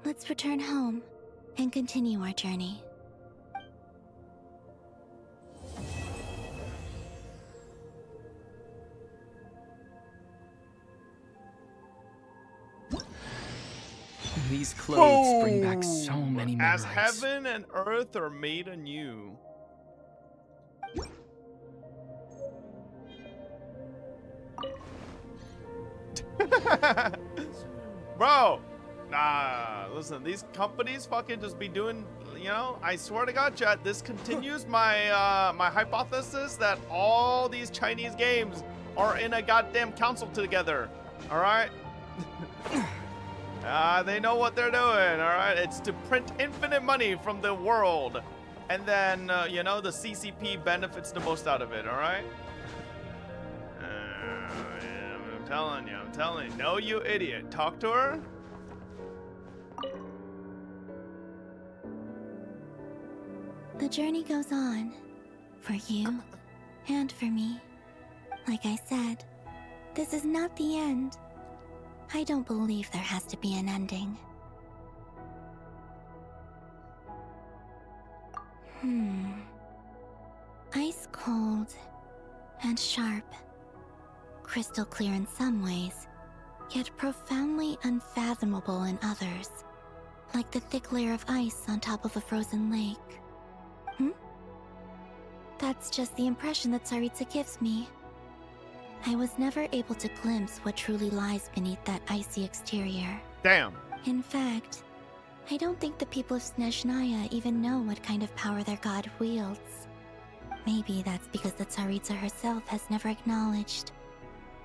let's return home and continue our journey. These clothes bring back so many As memories. heaven and earth are made anew. Bro, nah, listen, these companies fucking just be doing, you know, I swear to God, chat, this continues my my hypothesis that all these Chinese games are in a goddamn council together, all right? They know what they're doing, all right? It's to print infinite money from the world. And then, you know, the CCP benefits the most out of it, all right? I'm telling you. No, you idiot. Talk to her? The journey goes on, for you and for me. Like I said, this is not the end. I don't believe there has to be an ending. Ice cold and sharp. Crystal clear in some ways, yet profoundly unfathomable in others. Like the thick layer of ice on top of a frozen lake. That's just the impression that Tsaritsa gives me. I was never able to glimpse what truly lies beneath that icy exterior. Damn. In fact, I don't think the people of Snezhnaya even know what kind of power their god wields. Maybe that's because the Tsaritsa herself has never acknowledged,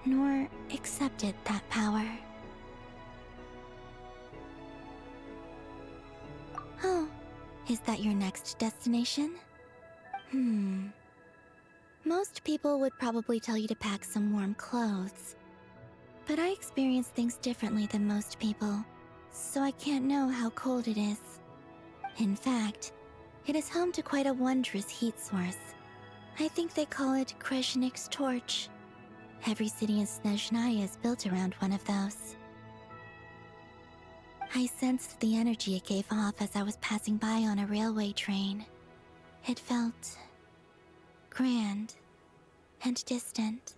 nor accepted that power. Oh, is that your next destination? Most people would probably tell you to pack some warm clothes. But I experience things differently than most people, so I can't know how cold it is. In fact, it is home to quite a wondrous heat source. I think they call it Kreshnik's torch. Every city in Snezhnaya is built around one of those. I sensed the energy it gave off as I was passing by on a railway train. It felt grand and distant.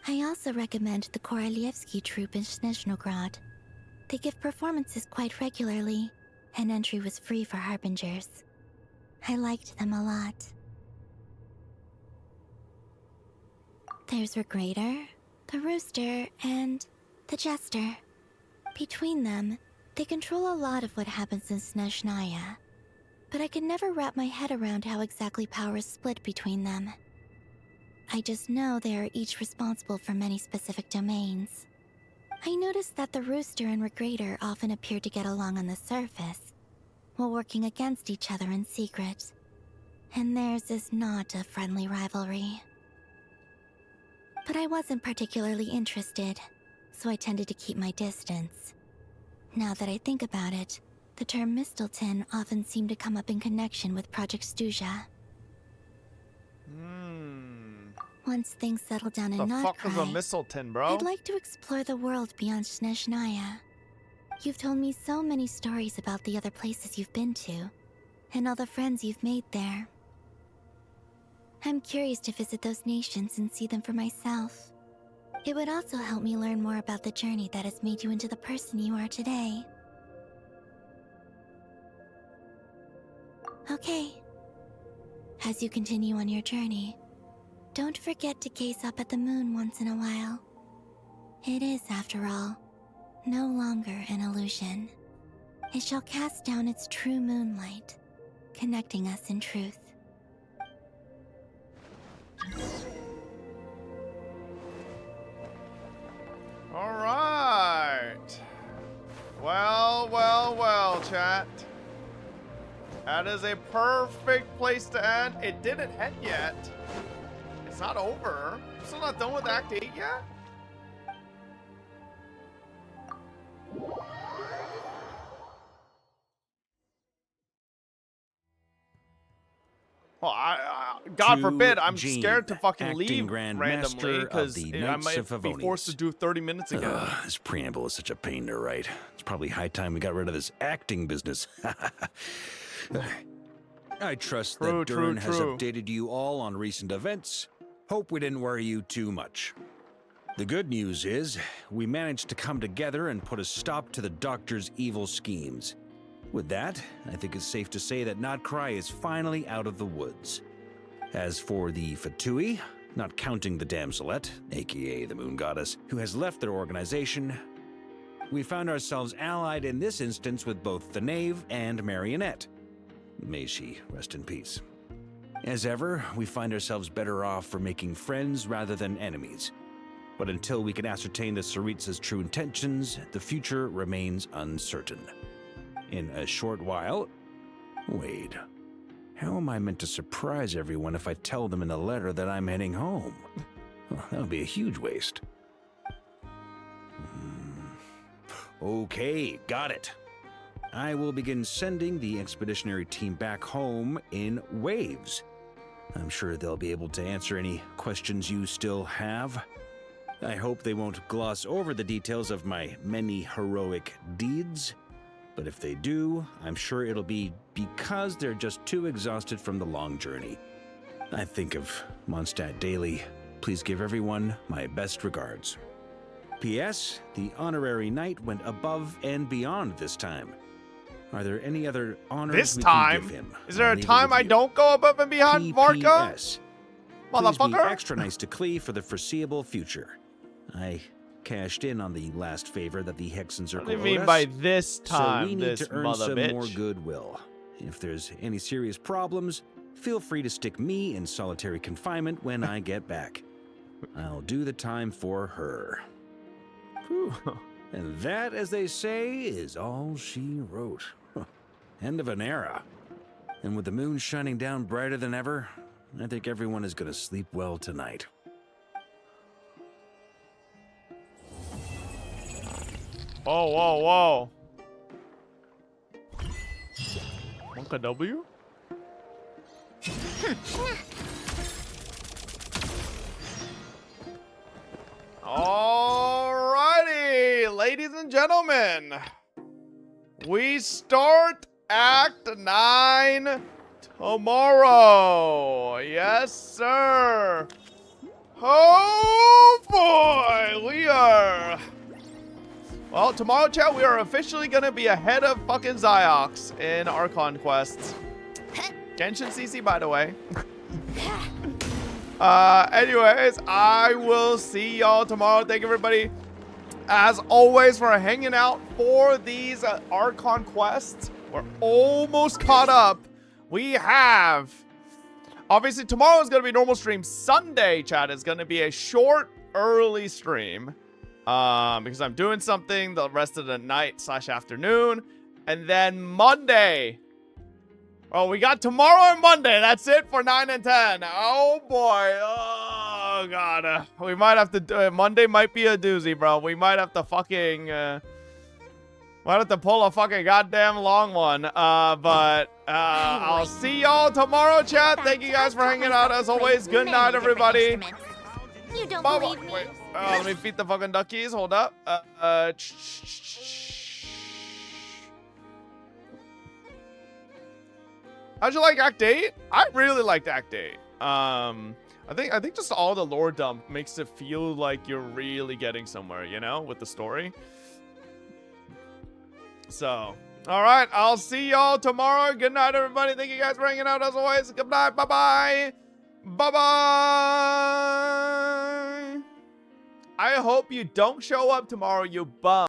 I also recommend the Korolievsky troupe in Snezhnograd. They give performances quite regularly, and entry was free for harbingers. I liked them a lot. There's Regrator, the Rooster, and the Jester. Between them, they control a lot of what happens in Snezhnaya. But I can never wrap my head around how exactly power is split between them. I just know they are each responsible for many specific domains. I noticed that the Rooster and Regrator often appear to get along on the surface, while working against each other in secret. And theirs is not a friendly rivalry. But I wasn't particularly interested, so I tended to keep my distance. Now that I think about it, the term Mistelton often seemed to come up in connection with Project Stuja. Once things settle down in The fuck is a Notcry, mistletoe, bro? I'd like to explore the world beyond Snezhnaya. You've told me so many stories about the other places you've been to, and all the friends you've made there. I'm curious to visit those nations and see them for myself. It would also help me learn more about the journey that has made you into the person you are today. Okay. As you continue on your journey, don't forget to gaze up at the moon once in a while. It is, after all, no longer an illusion. It shall cast down its true moonlight, connecting us in truth. All right. Well, well, well, chat. That is a perfect place to end. It didn't end yet. It's not over. I'm still not done with Act 8 yet. Well, God forbid, I'm scared to fucking leave randomly because I might be forced to do 30 minutes again. This preamble is such a pain to write. It's probably high time we got rid of this acting business. I trust that Dern has updated you all on recent events. Hope we didn't worry you too much. The good news is, we managed to come together and put a stop to the Doctor's evil schemes. With that, I think it's safe to say that Notcry is finally out of the woods. As for the Fatui, not counting the Damselette, aka the Moon Goddess, who has left their organization, we found ourselves allied in this instance with both the Knave and Marionette. May she rest in peace. As ever, we find ourselves better off for making friends rather than enemies. But until we can ascertain the Tsaritsa's true intentions, the future remains uncertain. In a short while... Wait. How am I meant to surprise everyone if I tell them in the letter that I'm heading home? Well, that would be a huge waste. Okay, got it. I will begin sending the expeditionary team back home in waves. I'm sure they'll be able to answer any questions you still have. I hope they won't gloss over the details of my many heroic deeds. But if they do, I'm sure it'll be because they're just too exhausted from the long journey. I think of Mondstadt daily. Please give everyone my best regards. P.S. The honorary knight went above and beyond this time. Are there any other honors we can give him? Is there a time I don't go above and beyond, Varka? P.S. Please be Motherfucker? extra nice to Klee for the foreseeable future. I cashed in on the last favor that the Hexen Circle owed us. What do you mean by this time, so we need this to earn mother some bitch? more goodwill. If there's any serious problems, feel free to stick me in solitary confinement when I get back. I'll do the time for her. Whew. And that, as they say, is all she wrote. End of an era. And with the moon shining down brighter than ever, I think everyone is going to sleep well tonight. Whoa, whoa, whoa. Monka W? Alrighty, ladies and gentlemen. We start Act 9 tomorrow. Yes, sir. Oh, boy. We are... Well, tomorrow, chat, we are officially going to be ahead of fucking Ziox in Archon quests. Genshin CC, by the way. Anyways, I will see y'all tomorrow. Thank you, everybody, as always, for hanging out for these Archon quests. We're almost caught up. We have... Obviously, tomorrow is going to be normal stream. Sunday, chat, is going to be a short, early stream. Because I'm doing something the rest of the night / afternoon. And then Monday. Oh, we got tomorrow and Monday. That's it for 9 and 10. Oh, boy. Oh, God. We might have to do it. Monday might be a doozy, bro. We might have to fucking... might have to pull a fucking goddamn long one. But I'll see y'all tomorrow, chat. Thank you guys for hanging out as always. Good night, everybody. You don't Baba. believe me? Wait, let me feed the fucking duckies. Hold up. How'd you like Act 8? I really liked Act 8. I think just all the lore dump makes it feel like you're really getting somewhere, you know, with the story. So, all right, I'll see y'all tomorrow. Good night, everybody. Thank you guys for hanging out as always. Good night. Bye-bye. Bye-bye. I hope you don't show up tomorrow, you bum.